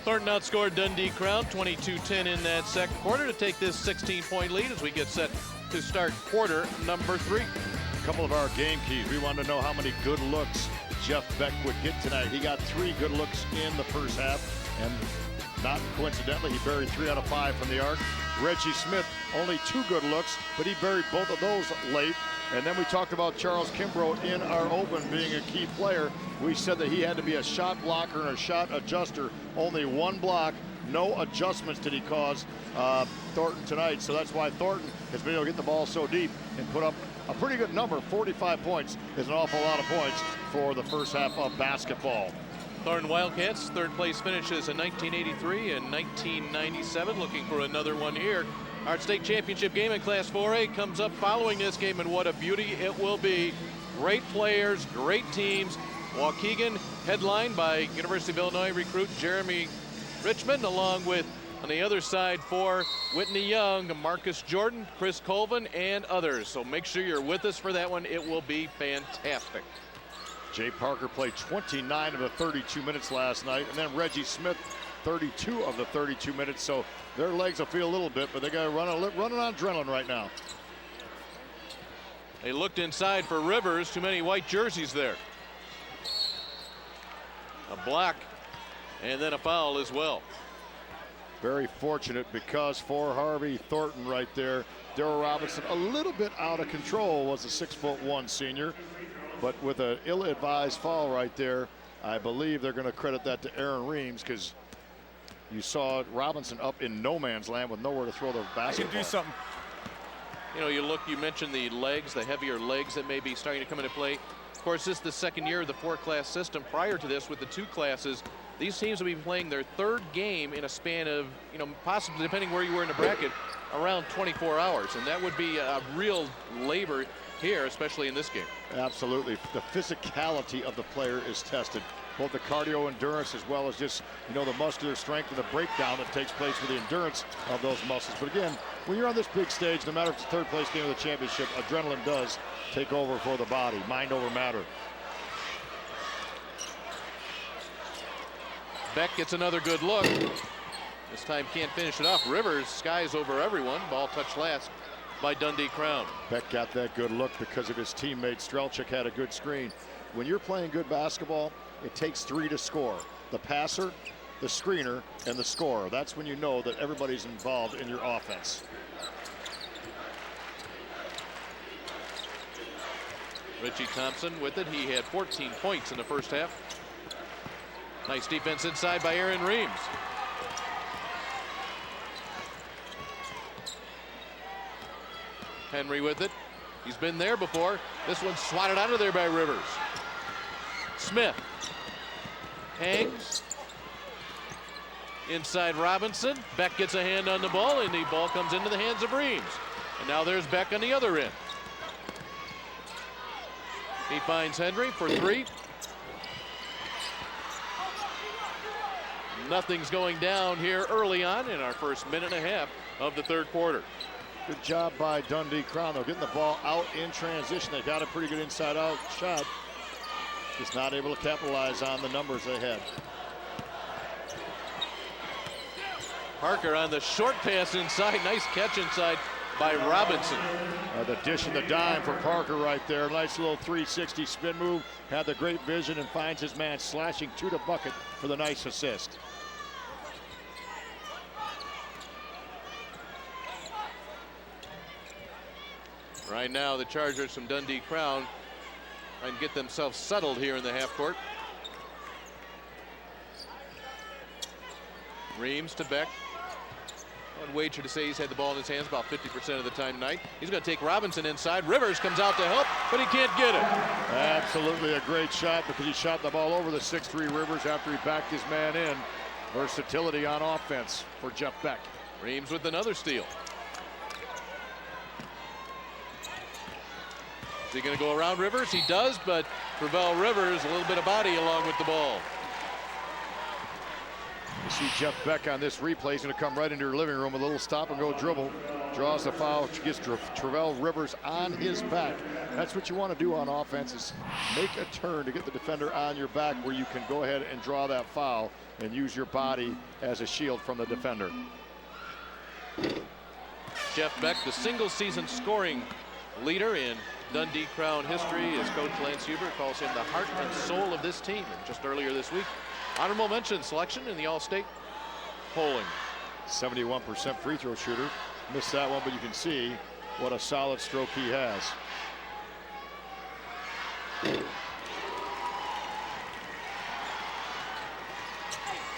Thornton outscored Dundee-Crown 22-10 in that second quarter to take this 16-point lead as we get set to start quarter number 3. A couple of our game keys. We wanted to know how many good looks Jeff Beck would get tonight. He got 3 good looks in the first half, and not coincidentally, he buried 3 out of 5 from the arc. Reggie Smith, only 2 good looks, but he buried both of those late. And then we talked about Charles Kimbrough in our open being a key player. We said that he had to be a shot blocker and a shot adjuster. Only 1 block, no adjustments did he cause Thornton tonight. So that's why Thornton has been able to get the ball so deep and put up a pretty good number. 45 points is an awful lot of points for the first half of basketball. Thornton Wildcats, third place finishes in 1983 and 1997, looking for another one here. Our state championship game in Class 4A comes up following this game, and what a beauty it will be. Great players, great teams. Waukegan headlined by University of Illinois recruit Jeremy Richmond, along with, on the other side, for Whitney Young, Marcus Jordan, Chris Colvin, and others. So make sure you're with us for that one. It will be fantastic. Jay Parker played 29 of the 32 minutes last night, and then Reggie Smith 32 of the 32 minutes, so their legs will feel a little bit, but they got to running on adrenaline right now. They looked inside for Rivers. Too many white jerseys there. A block and then a foul as well. Very fortunate because for Harvey Thornton right there, Darrell Robinson a little bit out of control, was a 6'1" senior, but with an ill-advised foul right there, I believe they're going to credit that to Aaron Reams, because you saw Robinson up in no man's land with nowhere to throw the basketball. I can do something. You know, you mentioned the legs, the heavier legs that may be starting to come into play. Of course, this is the second year of the 4-class system. Prior to this, with the 2 classes, these teams will be playing their 3rd game in a span of, possibly, depending where you were in the bracket, around 24 hours. And that would be a real labor here, especially in this game. Absolutely. The physicality of the player is tested. Both the cardio endurance as well as just, the muscular strength and the breakdown that takes place with the endurance of those muscles. But again, when you're on this big stage, no matter if it's the 3rd place game of the championship, adrenaline does take over for the body, mind over matter. Beck gets another good look. This time can't finish it off. Rivers skies over everyone. Ball touched last by Dundee-Crown. Beck got that good look because of his teammate. Strelchik had a good screen. When you're playing good basketball, it takes 3 to score. The passer, the screener, and the scorer. That's when you know that everybody's involved in your offense. Richie Thompson with it. He had 14 points in the first half. Nice defense inside by Aaron Reams. Henry with it. He's been there before. This one's swatted out of there by Rivers. Smith hangs. Inside Robinson. Beck gets a hand on the ball, and the ball comes into the hands of Reams. And now there's Beck on the other end. He finds Henry for three. Nothing's going down here early on in our first minute and a half of the third quarter. Good job by Dundee-Crown. They're getting the ball out in transition. They got a pretty good inside-out shot. Just not able to capitalize on the numbers they had. Parker on the short pass inside. Nice catch inside by Robinson. The dish and the dime for Parker right there. Nice little 360 spin move. Had the great vision and finds his man slashing to the bucket for the nice assist. Right now, the Chargers from Dundee-Crown trying to get themselves settled here in the half court. Reams to Beck. I'd wager to say he's had the ball in his hands about 50% of the time tonight. He's going to take Robinson inside. Rivers comes out to help, but he can't get it. Absolutely a great shot because he shot the ball over the 6'3" Rivers after he backed his man in. Versatility on offense for Jeff Beck. Reams with another steal. Is he going to go around Rivers? He does, but Travell Rivers a little bit of body along with the ball. You see Jeff Beck on this replay. He's going to come right into your living room, a little stop and go dribble. Draws the foul, gets Travell Rivers on his back. That's what you want to do on offense, is make a turn to get the defender on your back where you can go ahead and draw that foul and use your body as a shield from the defender. Jeff Beck, the single season scoring leader in Dundee-Crown history, as Coach Lance Huber calls him the heart and soul of this team. And just earlier this week, honorable mention selection in the All-State polling. 71% free throw shooter. Missed that one, but you can see what a solid stroke he has.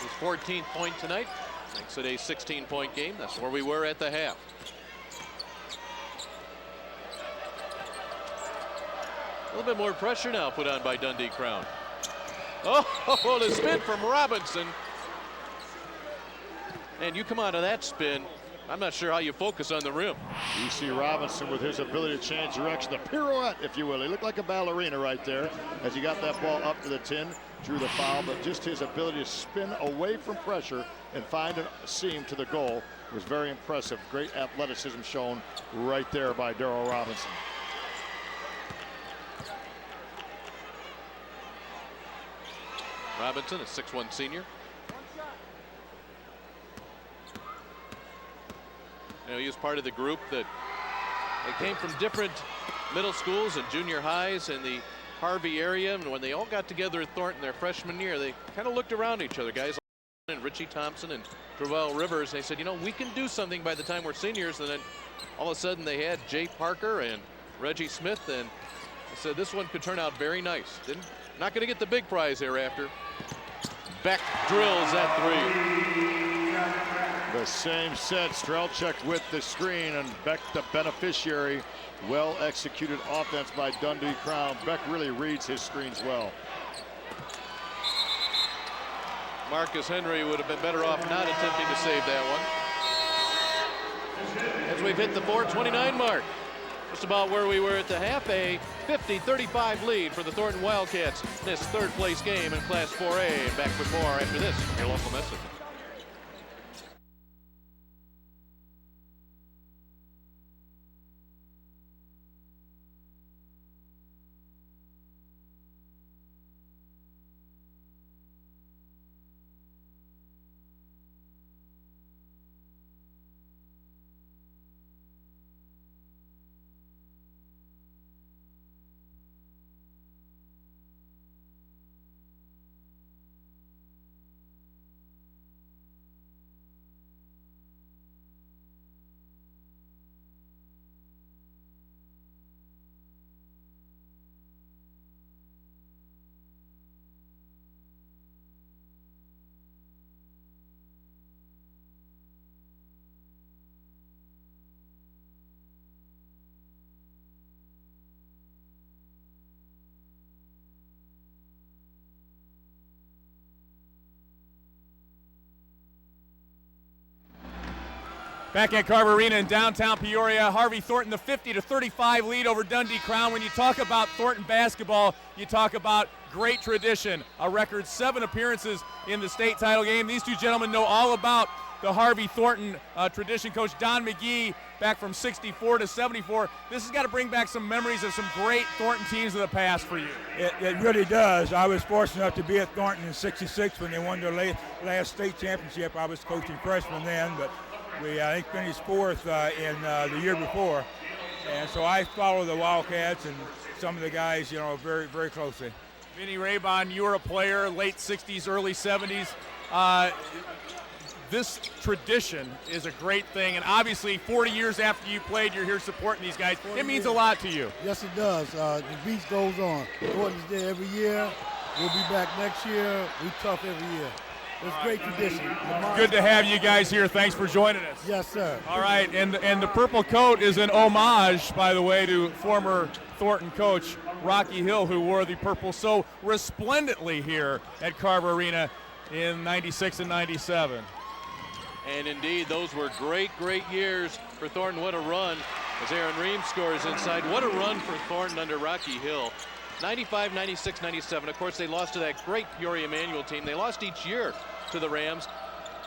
His 14th point tonight makes it a 16-point game. That's where we were at the half. A little bit more pressure now put on by Dundee-Crown. Oh, the spin from Robinson. And you come out of that spin, I'm not sure how you focus on the rim. You see Robinson with his ability to change direction, the pirouette, if you will. He looked like a ballerina right there as he got that ball up to the 10, drew the foul, but just his ability to spin away from pressure and find a seam to the goal was very impressive. Great athleticism shown right there by Darryl Robinson. Robinson, a 6'1" senior. You know, he was part of the group that they came from different middle schools and junior highs in the Harvey area. And when they all got together at Thornton their freshman year, they kind of looked around each other, guys and Richie Thompson and Travell Rivers. They said, you know, we can do something by the time we're seniors. And then all of a sudden they had Jay Parker and Reggie Smith, and they said this one could turn out very nice. Not going to get the big prize hereafter. Beck drills that three. The same set, Strelchuk with the screen, and Beck the beneficiary. Well executed offense by Dundee-Crown. Beck really reads his screens well. Marcus Henry would have been better off not attempting to save that one. As we've hit the 4:29 mark. Just about where we were at the half, a 50-35 lead for the Thornton Wildcats. This third place game in Class 4A. Back with more after this, your local message. Back at Carver Arena in downtown Peoria, Harvey Thornton, the 50-35 lead over Dundee-Crown. When you talk about Thornton basketball, you talk about great tradition, a record 7 appearances in the state title game. These two gentlemen know all about the Harvey Thornton tradition. Coach Don McGee, back from 64 to 74. This has got to bring back some memories of some great Thornton teams of the past for you. It really does. I was fortunate enough to be at Thornton in 66 when they won their last state championship. I was coaching freshman then, but we, I think, finished 4th in the year before. And so I follow the Wildcats and some of the guys, you know, very, very closely. Vinny Raybon, you were a player, late 60s, early 70s. This tradition is a great thing, and obviously 40 years after you played, you're here supporting these guys. It means a lot to you. Yes, it does. The beat goes on. Thornton's there every year. We'll be back next year. We tough every year. It's great tradition. Good to have you guys here. Thanks for joining us. Yes, sir. All right, and the purple coat is an homage, by the way, to former Thornton coach Rocky Hill, who wore the purple so resplendently here at Carver Arena in 96 and 97. And indeed, those were great, great years for Thornton. What a run as Aaron Ream scores inside. What a run for Thornton under Rocky Hill. 95, 96, 97. Of course, they lost to that great Peoria Emanuel team. They lost each year to the Rams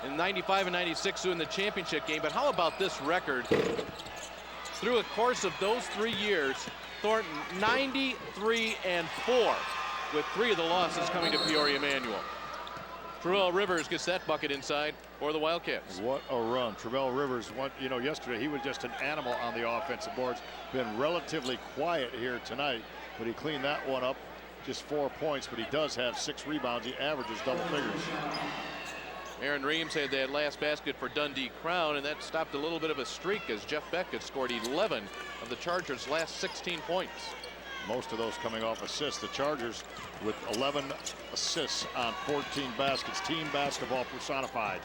in 95 and 96 in the championship game. But how about this record? Through a course of those 3 years, Thornton 93-4, with 3 of the losses coming to Peoria Emanuel. Travell Rivers gets that bucket inside for the Wildcats. What a run. Travell Rivers, yesterday he was just an animal on the offensive boards. Been relatively quiet here tonight, but he cleaned that one up. Just 4 points, but he does have 6 rebounds. He averages double figures. Aaron Reams had that last basket for Dundee-Crown, and that stopped a little bit of a streak as Jeff Beck had scored 11 of the Chargers' last 16 points. Most of those coming off assists. The Chargers with 11 assists on 14 baskets. Team basketball personified.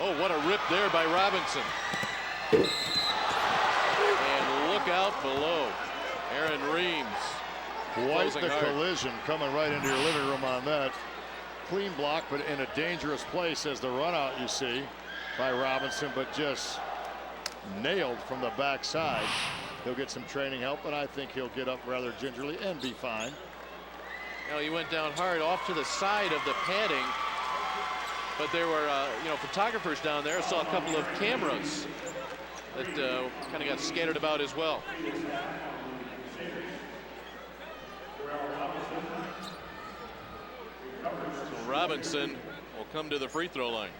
Oh, what a rip there by Robinson. And look out below. Aaron Reams. Quite the collision coming right into your living room on that. Clean block, but in a dangerous place as the run out you see by Robinson, but just nailed from the backside. He'll get some training help, but I think he'll get up rather gingerly and be fine. Now he went down hard off to the side of the padding, but there were photographers down there. I saw a couple of cameras that kind of got scattered about as well. So Robinson will come to the free throw line.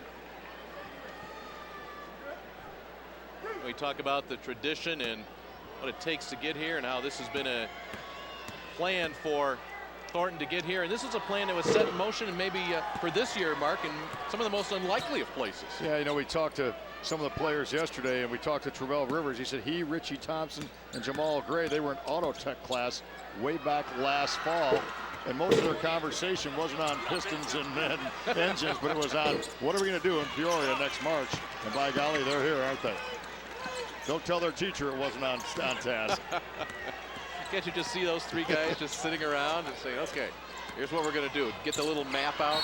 We talk about the tradition and what it takes to get here, and how this has been a plan for Thornton to get here. And this is a plan that was set in motion, and maybe for this year, Mark, in some of the most unlikely of places. Yeah, we talked to some of the players yesterday, and we talked to Travell Rivers. He said Richie Thompson, and Jamal Gray, they were in auto tech class way back last fall. And most of their conversation wasn't on pistons and engines, but it was on what are we going to do in Peoria next March. And by golly, they're here, aren't they? Don't tell their teacher it wasn't on task. Can't you just see those 3 guys just sitting around and saying, okay, here's what we're going to do. Get the little map out.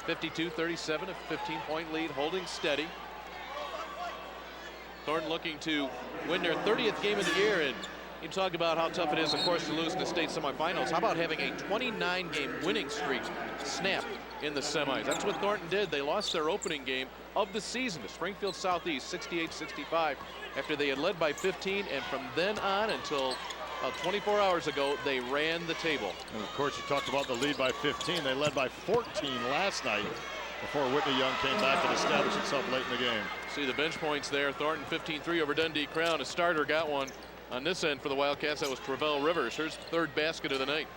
52-37, a 15-point lead, holding steady. Thornton looking to win their 30th game of the year, and you talk about how tough it is, of course, to lose in the state semifinals. How about having a 29-game winning streak snap in the semis? That's what Thornton did. They lost their opening game of the season to Springfield Southeast 68-65 after they had led by 15, and from then on until 24 hours ago, they ran the table. And of course, you talked about the lead by 15. They led by 14 last night before Whitney Young came back and established himself late in the game. See the bench points there. Thornton 15-3 over Dundee-Crown. A starter got one on this end for the Wildcats. That was Travell Rivers. Here's 3rd basket of the night.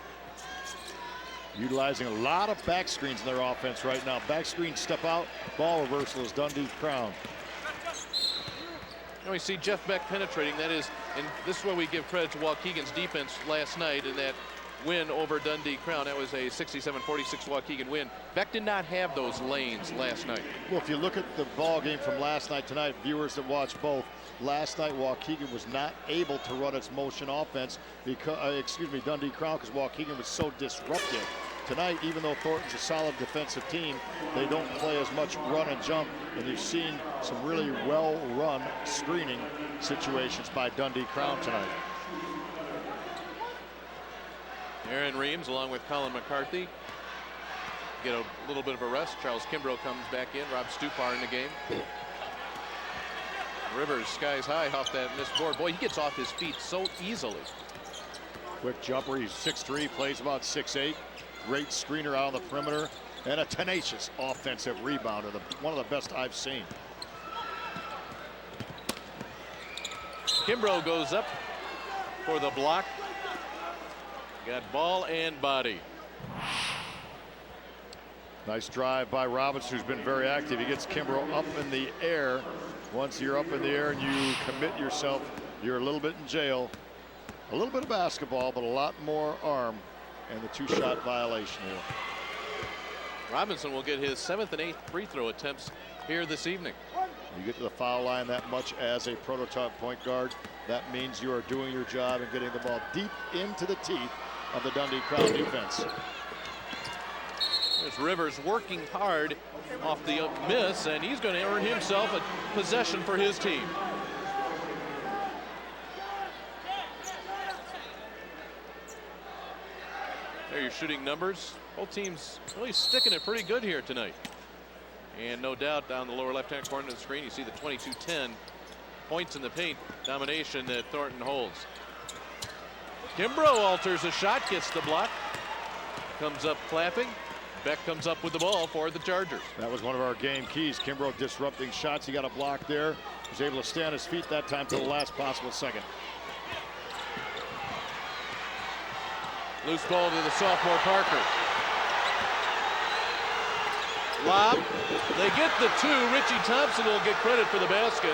Utilizing a lot of back screens in their offense right now. Back screen, step out, ball reversal is Dundee-Crown. We see Jeff Beck penetrating. That is, and this is where we give credit to Waukegan's defense last night in that win over Dundee-Crown. That was a 67-46 Waukegan win. Beck did not have those lanes last night. Well, if you look at the ball game from last night tonight, viewers that watch both, last night Waukegan was not able to run its motion offense because, Dundee-Crown, because Waukegan was so disruptive tonight, even though Thornton's a solid defensive team, they don't play as much run and jump, and you've seen some really well-run screening situations by Dundee-Crown tonight. Aaron Reams along with Colin McCarthy get a little bit of a rest. Charles Kimbrough comes back in. Rob Stupar in the game. Rivers skies high off that missed board. Boy, he gets off his feet so easily. Quick jumper. He's 6'3", plays about 6'8". Great screener out on the perimeter, and a tenacious offensive rebounder. One of the best I've seen. Kimbrough goes up for the block. Got ball and body. Nice drive by Robbins, who's been very active. He gets Kimbrough up in the air. Once you're up in the air and you commit yourself, you're a little bit in jail. A little bit of basketball, but a lot more arm, and the two-shot violation here. Robinson will get his 7th and 8th free throw attempts here this evening. You get to the foul line that much as a prototype point guard, that means you are doing your job and getting the ball deep into the teeth of the Dundee-Crown defense. There's Rivers working hard off the miss, and he's going to earn himself a possession for his team. There are your shooting numbers. Both teams really sticking it pretty good here tonight. And no doubt down the lower left-hand corner of the screen, you see the 22-10 points in the paint domination that Thornton holds. Kimbrough alters a shot, gets the block, comes up clapping. Beck comes up with the ball for the Chargers. That was one of our game keys. Kimbrough disrupting shots. He got a block there. Was able to stay on his feet that time to the last possible second. Loose ball to the sophomore Parker. Lob. They get the two. Richie Thompson will get credit for the basket.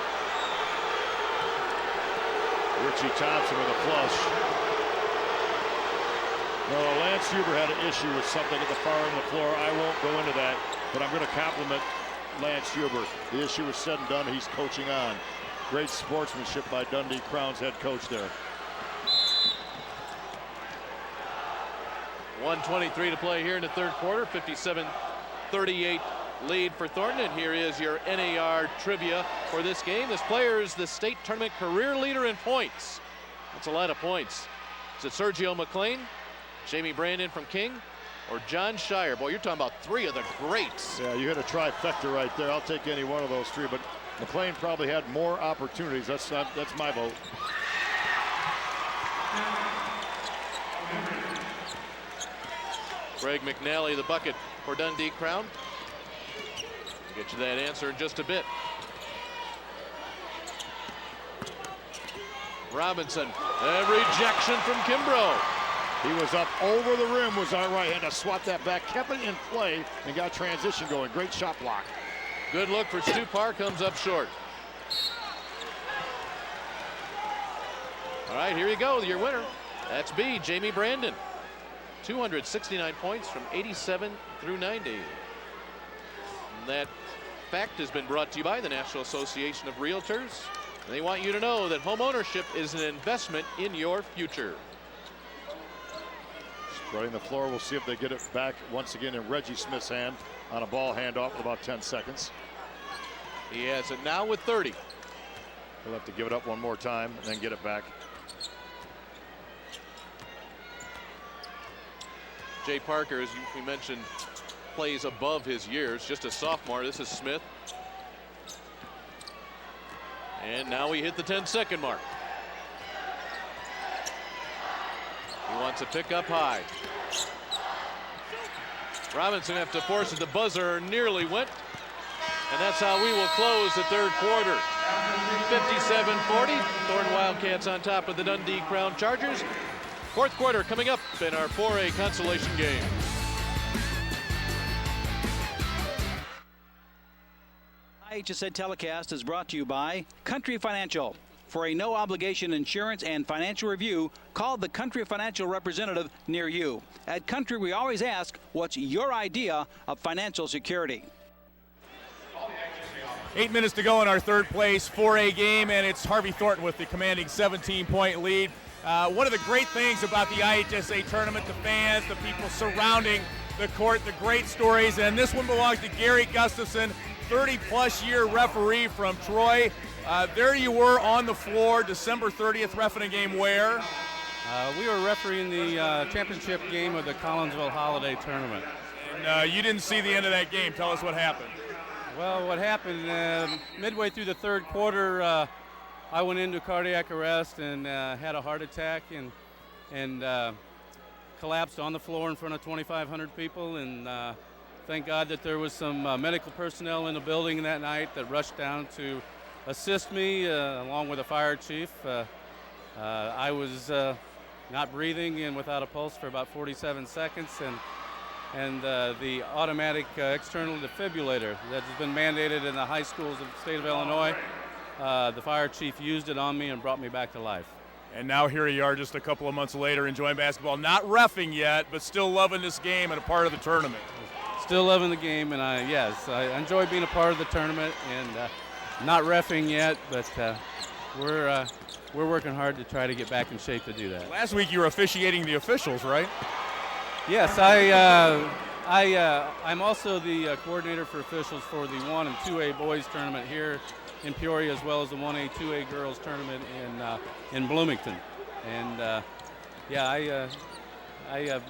Richie Thompson with a flush. Well, Lance Huber had an issue with something at the far end of the floor. I won't go into that, but I'm going to compliment Lance Huber. The issue was said and done. He's coaching on. Great sportsmanship by Dundee-Crown's head coach there. 1:23 to play here in the third quarter. 57-38 lead for Thornton. And here is your NAR trivia for this game. This player is the state tournament career leader in points. That's a lot of points. Is it Sergio McLean, Jamie Brandon from King, or John Shire? Boy, you're talking about three of the greats. Yeah, you hit a trifecta right there. I'll take any one of those three, but McLean probably had more opportunities. That's my vote. Greg McNally, the bucket for Dundee-Crown. We'll get you that answer in just a bit. Robinson, a rejection from Kimbrough. He was up over the rim, was all right, had to swat that back, kept it in play, and got transition going. Great shot block. Good look for Stupar, comes up short. All right, here you go, your winner. That's B, Jamie Brandon. 269 points from 87 through 90. And that fact has been brought to you by the National Association of Realtors. And they want you to know that home ownership is an investment in your future. Spreading the floor, we'll see if they get it back once again in Reggie Smith's hand on a ball handoff with about 10 seconds. He has it now with 30. He'll have to give it up one more time and then get it back. Jay Parker, as we mentioned, plays above his years, just a sophomore. This is Smith. And now we hit the 10-second mark. He wants to pick up high. Robinson have to force it. The buzzer nearly went. And that's how we will close the third quarter. 57-40. Thornton Wildcats on top of the Dundee-Crown Chargers. Fourth quarter coming up in our 4A consolation game. IHSA telecast is brought to you by Country Financial. For a no-obligation insurance and financial review, call the Country Financial representative near you. At Country, we always ask, what's your idea of financial security? 8 minutes to go in our third place 4A game, and it's Harvey Thornton with the commanding 17-point lead. One of the great things about the IHSA tournament, the fans, the people surrounding the court, the great stories, and this one belongs to Gary Gustafson, 30-plus year referee from Troy. There you were on the floor, December 30th, reffing a game where? We were refereeing the championship game of the Collinsville Holiday Tournament. And you didn't see the end of that game. Tell us what happened. Well, what happened, midway through the third quarter, I went into cardiac arrest and had a heart attack and collapsed on the floor in front of 2,500 people. And thank God that there was some medical personnel in the building that night that rushed down to assist me, along with the fire chief. I was not breathing and without a pulse for about 47 seconds, and the automatic external defibrillator that has been mandated in the high schools of the state of Illinois, the fire chief used it on me and brought me back to life. And now here you are just a couple of months later enjoying basketball, not reffing yet, but still loving this game and a part of the tournament. Still loving the game, and I enjoy being a part of the tournament, and not reffing yet, but we're working hard to try to get back in shape to do that. Last week you were officiating the officials, right? Yes, I'm also the coordinator for officials for the 1 and 2A boys tournament here in Peoria, as well as the 1A, 2A girls tournament in Bloomington. And I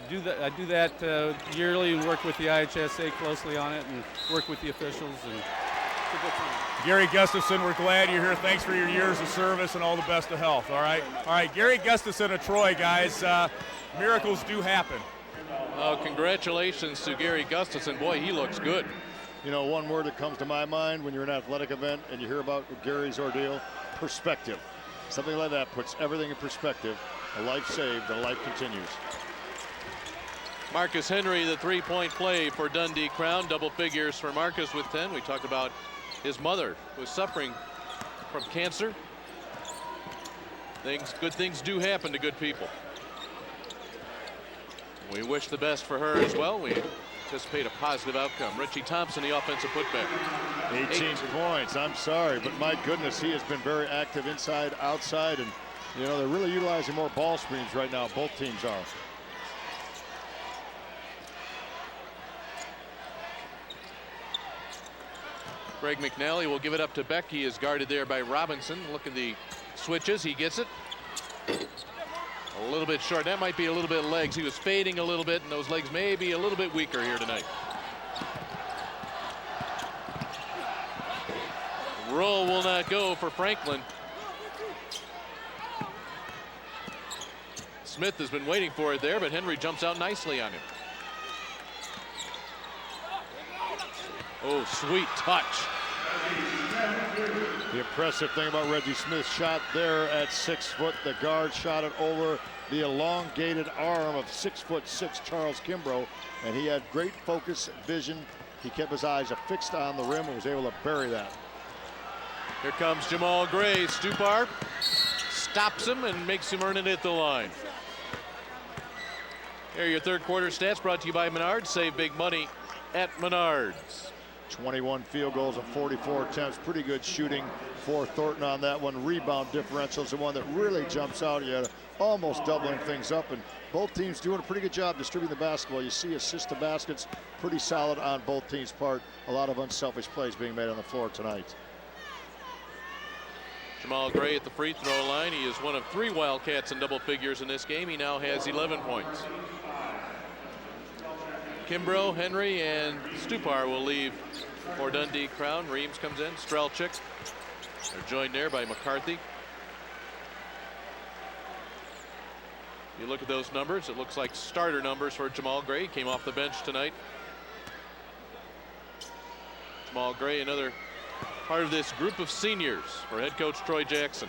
do that yearly and work with the IHSA closely on it and work with the officials. And it's a good time. Gary Gustafson, we're glad you're here. Thanks for your years of service and all the best of health, all right? All right, Gary Gustafson of Troy, guys. Miracles do happen. Congratulations to Gary Gustafson. Boy, he looks good. You know, one word that comes to my mind when you're in an athletic event and you hear about Gary's ordeal: perspective. Something like that puts everything in perspective. A life saved, a life continues. Marcus Henry, the three-point play for Dundee-Crown. Double figures for Marcus with 10. We talked about his mother was suffering from cancer. Good things do happen to good people. We wish the best for her as well. We anticipate a positive outcome. Richie Thompson, the offensive putback. 18 points. I'm sorry, but my goodness, he has been very active inside, outside, and you know, they're really utilizing more ball screens right now. Both teams are. Greg McNally will give it up to Beck. He is guarded there by Robinson. Look at the switches. He gets it. A little bit short. That might be a little bit legs. He was fading a little bit, and those legs may be a little bit weaker here tonight. Roll will not go for Franklin. Smith has been waiting for it there, but Henry jumps out nicely on him. Oh, sweet touch. The impressive thing about Reggie Smith's shot there at 6 foot, the guard shot it over the elongated arm of 6'6" Charles Kimbrough, and he had great focus, vision. He kept his eyes affixed on the rim and was able to bury that. Here comes Jamal Gray. Stupar stops him and makes him earn it at the line. Here are your third quarter stats brought to you by Menards. Save big money at Menards. 21 field goals and 44 attempts. Pretty good shooting for Thornton on that one. Rebound differential is the one that really jumps out. You had almost doubling things up, and both teams doing a pretty good job distributing the basketball. You see assist to baskets pretty solid on both teams' part. A lot of unselfish plays being made on the floor tonight. Jamal Gray at the free throw line. He is one of 3 Wildcats in double figures in this game. He now has 11 points. Kimbrough, Henry, and Stupar will leave for Dundee-Crown. Reams comes in. Strelchik. They're joined there by McCarthy. You look at those numbers, it looks like starter numbers for Jamal Gray. He came off the bench tonight. Jamal Gray, another part of this group of seniors for head coach Troy Jackson.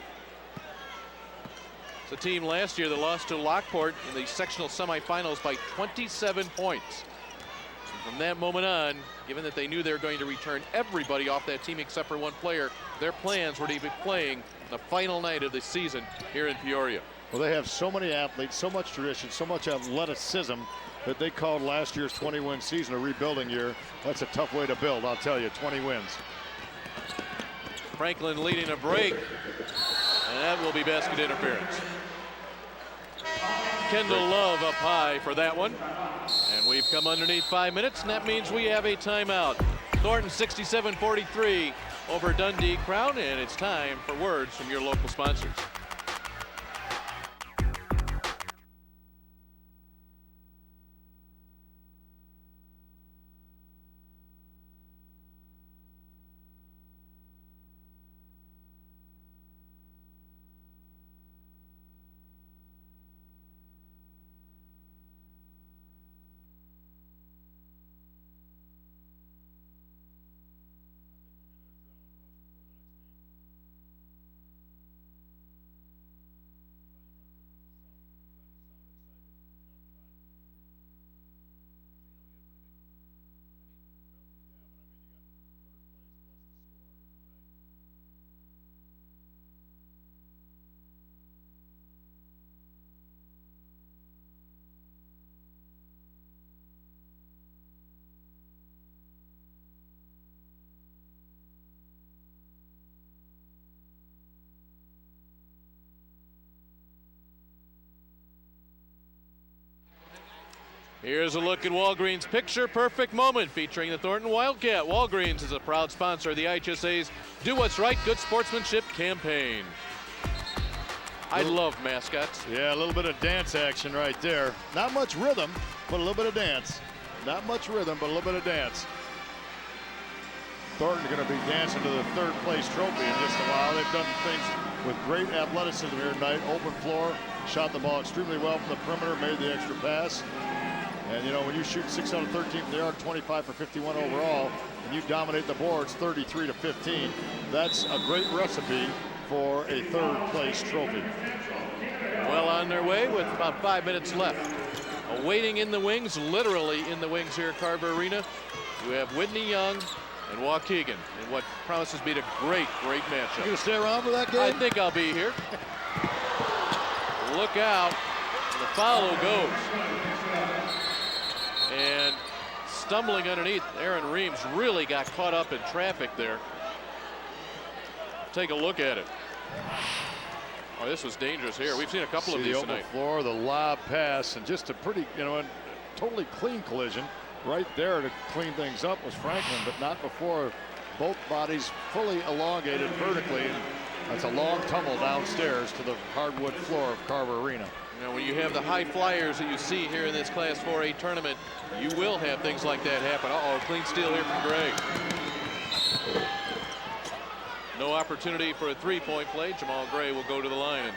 It's a team last year that lost to Lockport in the sectional semifinals by 27 points. From that moment on, given that they knew they were going to return everybody off that team except for one player, their plans were to be playing the final night of the season here in Peoria. Well, they have so many athletes, so much tradition, so much athleticism that they called last year's 20-win season a rebuilding year. That's a tough way to build, I'll tell you. 20 wins. Franklin leading a break, and that will be basket interference. Kendall Love up high for that one. And we've come underneath 5 minutes, and that means we have a timeout. Thornton 67-43 over Dundee-Crown, and it's time for words from your local sponsors. Here's a look at Walgreens' Picture Perfect Moment featuring the Thornton Wildcat. Walgreens is a proud sponsor of the IHSA's Do What's Right, Good Sportsmanship campaign. I love mascots. Yeah, a little bit of dance action right there. Not much rhythm, but a little bit of dance. Not much rhythm, but a little bit of dance. Thornton going to be dancing to the third place trophy in just a while. They've done things with great athleticism here tonight. Open floor, shot the ball extremely well from the perimeter, made the extra pass. And you know, when you shoot 6 out of 13 from the arc, 25 for 51 overall, and you dominate the boards 33-15, that's a great recipe for a third place trophy. Well on their way with about 5 minutes left. Awaiting in the wings, literally in the wings here at Carver Arena, you have Whitney Young and Waukegan in what promises to be a great, great matchup. You gonna stay around for that game? I think I'll be here. Look out. The follow goes. And stumbling underneath, Aaron Reams really got caught up in traffic there. Take a look at it. Oh, this was dangerous here. We've seen a couple of these the open tonight. Floor, the lob pass, and just a pretty, you know, a totally clean collision. Right there to clean things up was Franklin, but not before both bodies fully elongated vertically. And that's a long tumble downstairs to the hardwood floor of Carver Arena. You know, when you have the high flyers that you see here in this Class 4A tournament, you will have things like that happen. Uh-oh, clean steal here from Gray. No opportunity for a three-point play. Jamal Gray will go to the line. And,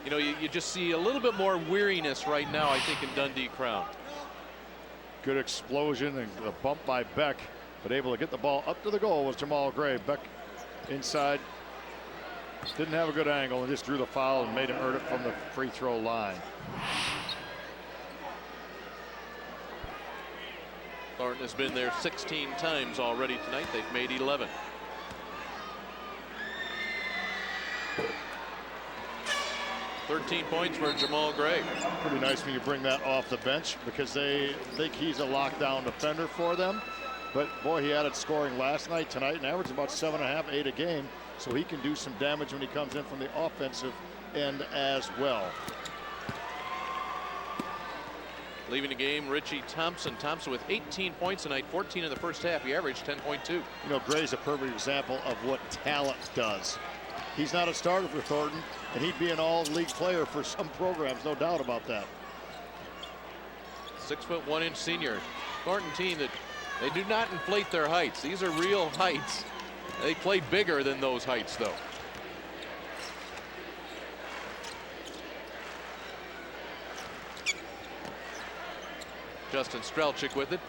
you know, you just see a little bit more weariness right now, I think, in Dundee-Crown. Good explosion and a bump by Beck, but able to get the ball up to the goal was Jamal Gray. Beck inside. Didn't have a good angle and just drew the foul and made him earn it from the free throw line. Thornton has been there 16 times already tonight. They've made 11. Points for Jamal Gray. Pretty nice when you bring that off the bench because they think he's a lockdown defender for them. But boy, he added scoring last night, tonight, and averaged about 7.5, 8 a game. So he can do some damage when he comes in from the offensive end as well. Leaving the game, Richie Thompson. Thompson with 18 points tonight, 14 in the first half. He averaged 10.2. You know, Gray's a perfect example of what talent does. He's not a starter for Thornton, and he'd be an all-league player for some programs, no doubt about that. 6'1" senior. Thornton team that they do not inflate their heights. These are real heights. They play bigger than those heights, though. Justin Strelchik with it.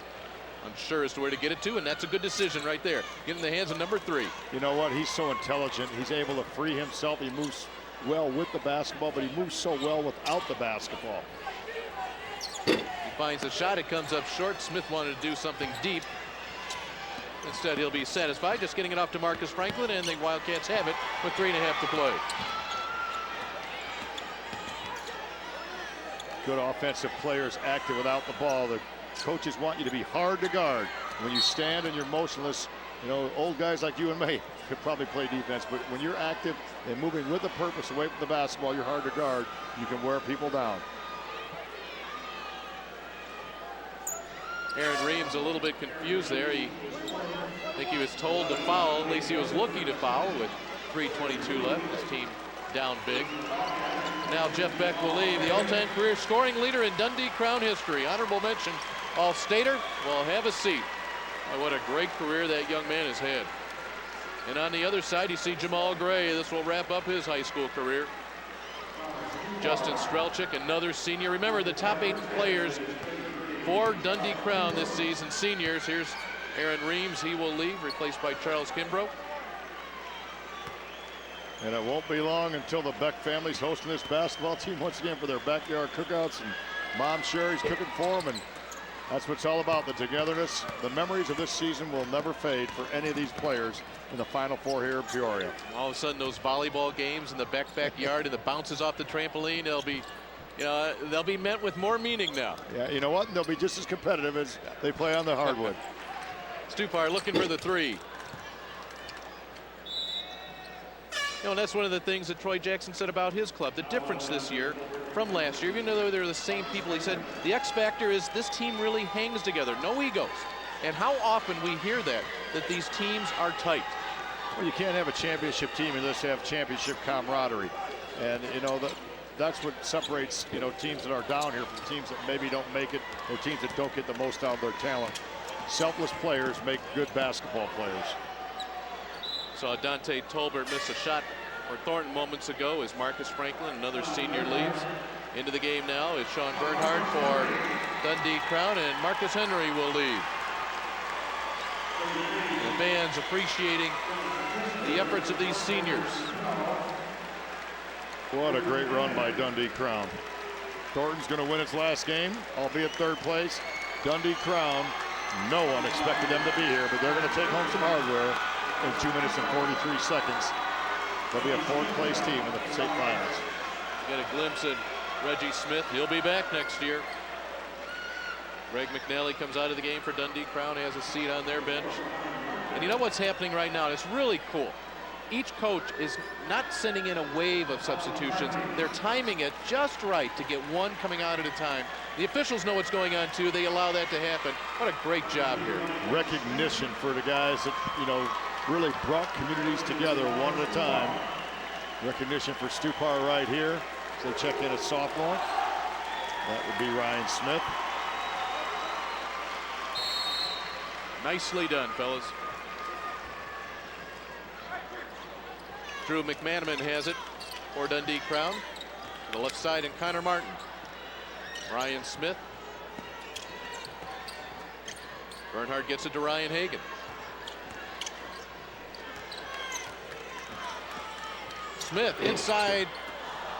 Unsure as to where to get it to, and that's a good decision right there. Get in the hands of number 3. You know what? He's so intelligent. He's able to free himself. He moves well with the basketball, but he moves so well without the basketball. He finds a shot. It comes up short. Smith wanted to do something deep. Instead, he'll be satisfied just getting it off to Marcus Franklin, and the Wildcats have it with 3.5 to play. Good offensive players active without the ball. The coaches want you to be hard to guard. When you stand and you're motionless, you know, old guys like you and me could probably play defense, but when you're active and moving with a purpose away from the basketball, you're hard to guard. You can wear people down. Aaron Reams a little bit confused there. I think he was told to foul. At least he was looking to foul with 3:22 left. His team down big. Now Jeff Beck will leave, the all-time career scoring leader in Dundee-Crown history. Honorable mention, All-Stater. Well, have a seat. Oh, what a great career that young man has had. And on the other side, you see Jamal Gray. This will wrap up his high school career. Justin Strelchik, another senior. Remember, the top 8 players for Dundee-Crown this season, seniors. Here's Aaron Reams. He will leave, replaced by Charles Kimbrough. And it won't be long until the Beck family's hosting this basketball team once again for their backyard cookouts. And Mom Sherry's cooking for them. And that's what it's all about, the togetherness. The memories of this season will never fade for any of these players in the Final Four here in Peoria. All of a sudden, those volleyball games in the Beck backyard and the bounces off the trampoline, they'll be met with more meaning now. Yeah, you know what? They'll be just as competitive as they play on the hardwood. Stupar looking for the three. And that's one of the things that Troy Jackson said about his club. The difference this year from last year, even though they're the same people, he said the X factor is this team really hangs together, no egos. And how often we hear that these teams are tight. Well, you can't have a championship team unless you have championship camaraderie. And, that's what separates, teams that are down here from teams that maybe don't make it, or teams that don't get the most out of their talent. Selfless players make good basketball players. Saw Dante Tolbert miss a shot for Thornton moments ago as Marcus Franklin, another senior, leaves. Into the game now is Sean Bernhardt for Dundee-Crown, and Marcus Henry will leave. The fans appreciating the efforts of these seniors. What a great run by Dundee-Crown. Thornton's going to win its last game, albeit third place. Dundee-Crown, no one expected them to be here, but they're going to take home some hardware in 2 minutes and 43 seconds. They'll be a fourth place team in the state finals. Get a glimpse at Reggie Smith. He'll be back next year. Greg McNally comes out of the game for Dundee-Crown, has a seat on their bench. And you know what's happening right now? It's really cool. Each coach is not sending in a wave of substitutions. They're timing it just right to get one coming out at a time. The officials know what's going on too. They allow that to happen. What a great job here. Recognition for the guys that, really brought communities together one at a time. Recognition for Stupar right here. So they check in a sophomore. That would be Ryan Smith. Nicely done, fellas. Drew McManaman has it for Dundee-Crown. To the left side, and Connor Martin. Ryan Smith. Bernhardt gets it to Ryan Hagan. Smith inside,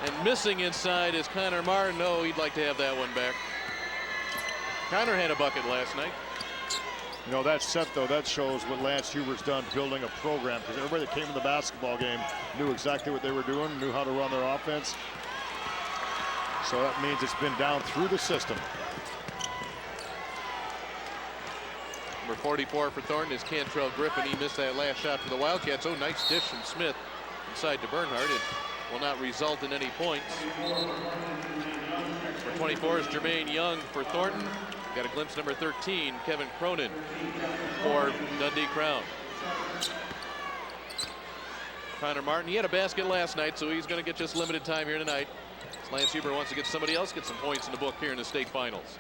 and missing inside is Connor Martin. Oh, he'd like to have that one back. Connor had a bucket last night. That set, though, that shows what Lance Hubert's done building a program, because everybody that came in the basketball game knew exactly what they were doing, knew how to run their offense. So that means it's been down through the system. Number 44 for Thornton is Cantrell Griffin. He missed that last shot for the Wildcats. Oh, nice dish from Smith inside to Bernhardt. It will not result in any points. For 24 is Jermaine Young for Thornton. Got a glimpse, number 13, Kevin Cronin for Dundee-Crown. Connor Martin, he had a basket last night, so he's going to get just limited time here tonight. Lance Huber wants to get somebody else, get some points in the book here in the state finals.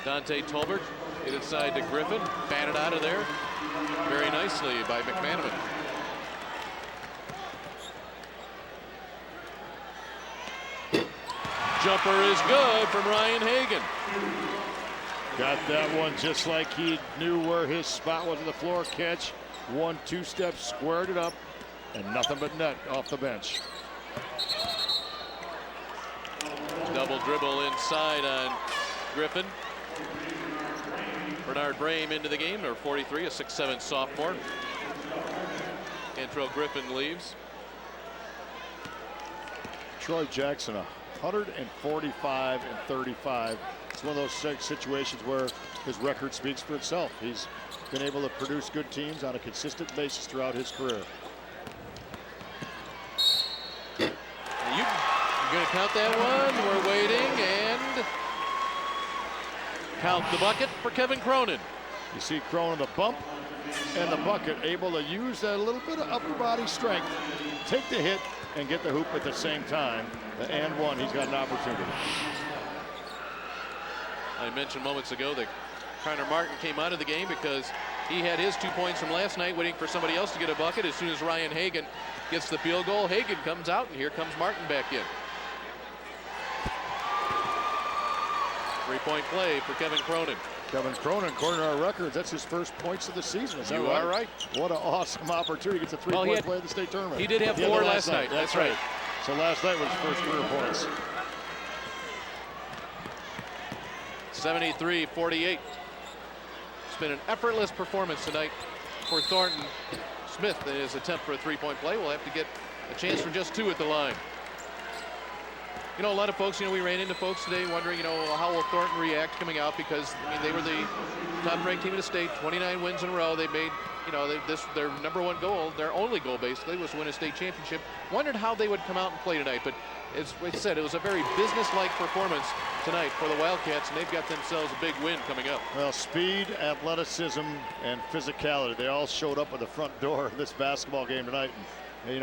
Dante Tolbert hit inside to Griffin, batted out of there very nicely by McManaman. Jumper is good from Ryan Hagan. Got that one just like he knew where his spot was on the floor. Catch, 1-2 steps, squared it up, and nothing but net off the bench. Double dribble inside on Griffin. Bernard Brame into the game, number 43, a 6'7" sophomore. Cantrell Griffin leaves. Troy Jackson, 145 and 35. It's one of those situations where his record speaks for itself. He's been able to produce good teams on a consistent basis throughout his career. You're going to count that one. We're waiting, and Count the bucket for Kevin Cronin. You see Cronin the bump and the bucket, able to use that little bit of upper body strength, take the hit and get the hoop at the same time. The and one, he's got an opportunity. I mentioned moments ago that Connor Martin came out of the game because he had his 2 points from last night, waiting for somebody else to get a bucket. As soon as Ryan Hagan gets the field goal, Hagan comes out, and here comes Martin back in. 3-point play for Kevin Cronin. Kevin Cronin, according to our records, that's his first points of the season. Is that You are right. What an awesome opportunity. Gets a 3-point play at the state tournament. He did have 4 last night. That's right. So last night was his first career points. 73-48. It's been an effortless performance tonight for Thornton. Smith, in his attempt for a 3-point play, will have to get a chance for just 2 at the line. You know, a lot of folks, we ran into folks today wondering, how will Thornton react coming out, because, they were the top-ranked team in the state, 29 wins in a row. They made, their number one goal, their only goal basically, was to win a state championship. Wondered how they would come out and play tonight, but as we said, it was a very business-like performance tonight for the Wildcats, and they've got themselves a big win coming up. Well, speed, athleticism, and physicality, they all showed up at the front door of this basketball game tonight. And,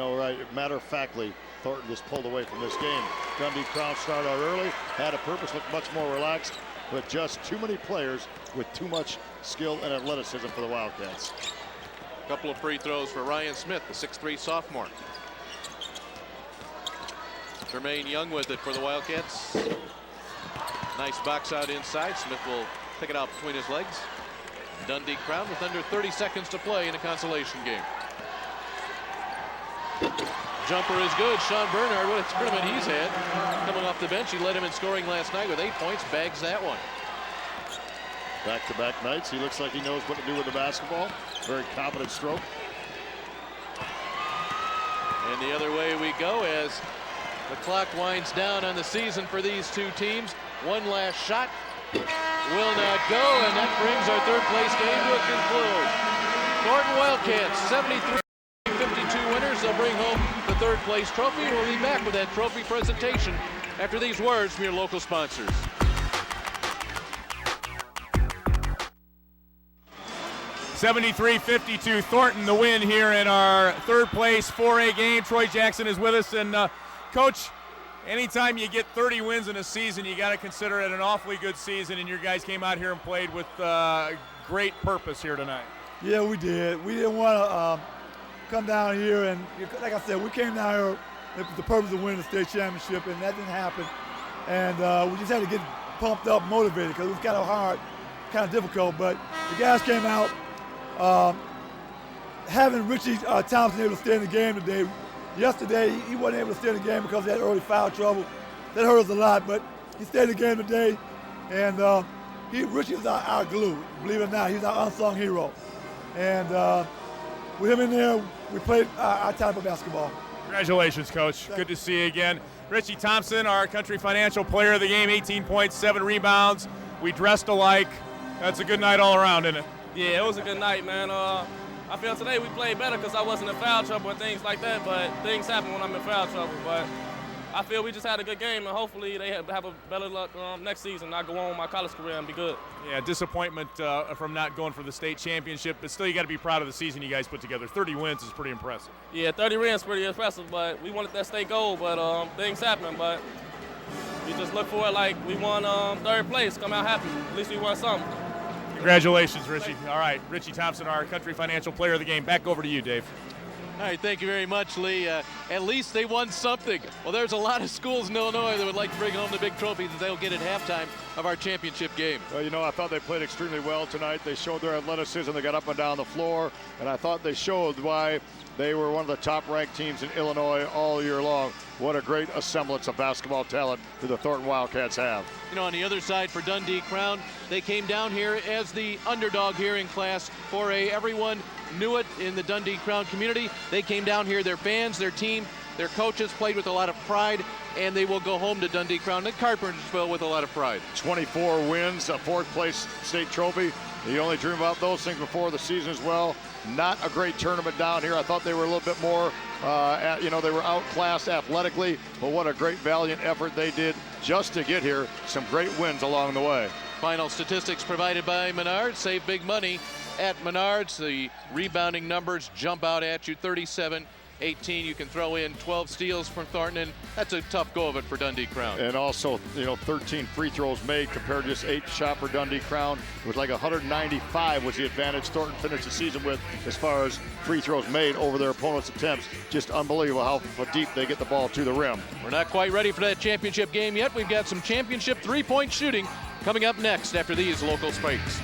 matter-of-factly, Thornton just pulled away from this game. Dundee-Crown started out early, had a purpose, looked much more relaxed, but just too many players with too much skill and athleticism for the Wildcats. A couple of free throws for Ryan Smith, the 6'3" sophomore. Jermaine Young with it for the Wildcats. Nice box out inside. Smith will pick it out between his legs. Dundee-Crown with under 30 seconds to play in a consolation game. Jumper is good. Sean Bernhard, what a tournament he's had. Coming off the bench, he led him in scoring last night with 8 points. Bags that one. Back-to-back nights. He looks like he knows what to do with the basketball. Very confident stroke. And the other way we go as the clock winds down on the season for these two teams. One last shot will not go, and that brings our third place game to a conclude. Thornton Wildcats, 73-52 winners. They'll bring home the third place trophy. We'll be back with that trophy presentation after these words from your local sponsors. (73-52) Thornton the win here in our third place 4A game. Troy Jackson is with us, and Coach, anytime you get 30 wins in a season, you got to consider it an awfully good season, and your guys came out here and played with great purpose here tonight. Yeah, we did. We didn't want to come down here and, like I said, we came down here with the purpose of winning the state championship, and that didn't happen. And we just had to get pumped up, motivated, because it was kind of hard, kind of difficult. But the guys came out. Having Richie Thompson able to stay in the game today. Yesterday, he wasn't able to stay in the game because he had early foul trouble. That hurt us a lot, but he stayed in the game today. And Richie was our glue. Believe it or not, he's our unsung hero. And with him in there, we played our type of basketball. Congratulations, Coach. Good to see you again. Richie Thompson, our Country Financial Player of the Game, 18 points, 7 rebounds. We dressed alike. That's a good night all around, isn't it? Yeah, it was a good night, man. I feel today we played better because I wasn't in foul trouble and things like that, but things happen when I'm in foul trouble. But I feel we just had a good game, and hopefully they have a better luck next season. I go on with my college career and be good. Yeah, disappointment from not going for the state championship, but still you got to be proud of the season you guys put together. 30 wins is pretty impressive. Yeah, 30 wins is pretty impressive, but we wanted that state goal, but things happen. But we just look for it like we won third place, come out happy. At least we won something. Congratulations, Richie. All right, Richie Thompson, our Country Financial Player of the Game. Back over to you, Dave. All right, thank you very much, Lee. At least they won something. Well, there's a lot of schools in Illinois that would like to bring home the big trophy that they'll get at halftime of our championship game. Well, I thought they played extremely well tonight. They showed their athleticism. They got up and down the floor, and I thought they showed why they were one of the top-ranked teams in Illinois all year long. What a great assemblance of basketball talent that the Thornton Wildcats have. On the other side for Dundee-Crown, they came down here as the underdog here in Class 4A. Everyone knew it in the Dundee-Crown community. They came down here, their fans, their team, their coaches played with a lot of pride, and they will go home to Dundee-Crown and Carpentersville with a lot of pride. 24 wins, a fourth-place state trophy. You only dream about those things before the season as well. Not a great tournament down here. I thought they were a little bit more, they were outclassed athletically, but what a great valiant effort they did just to get here. Some great wins along the way. Final statistics provided by Menards. Save big money at Menards. The rebounding numbers jump out at you. 37-18. You can throw in 12 steals from Thornton, and that's a tough go of it for Dundee-Crown. And also, 13 free throws made compared to just 8 shot for Dundee-Crown. It was like 195 was the advantage Thornton finished the season with as far as free throws made over their opponent's attempts. Just unbelievable how deep they get the ball to the rim. We're not quite ready for that championship game yet. We've got some championship three-point shooting coming up next after these local breaks.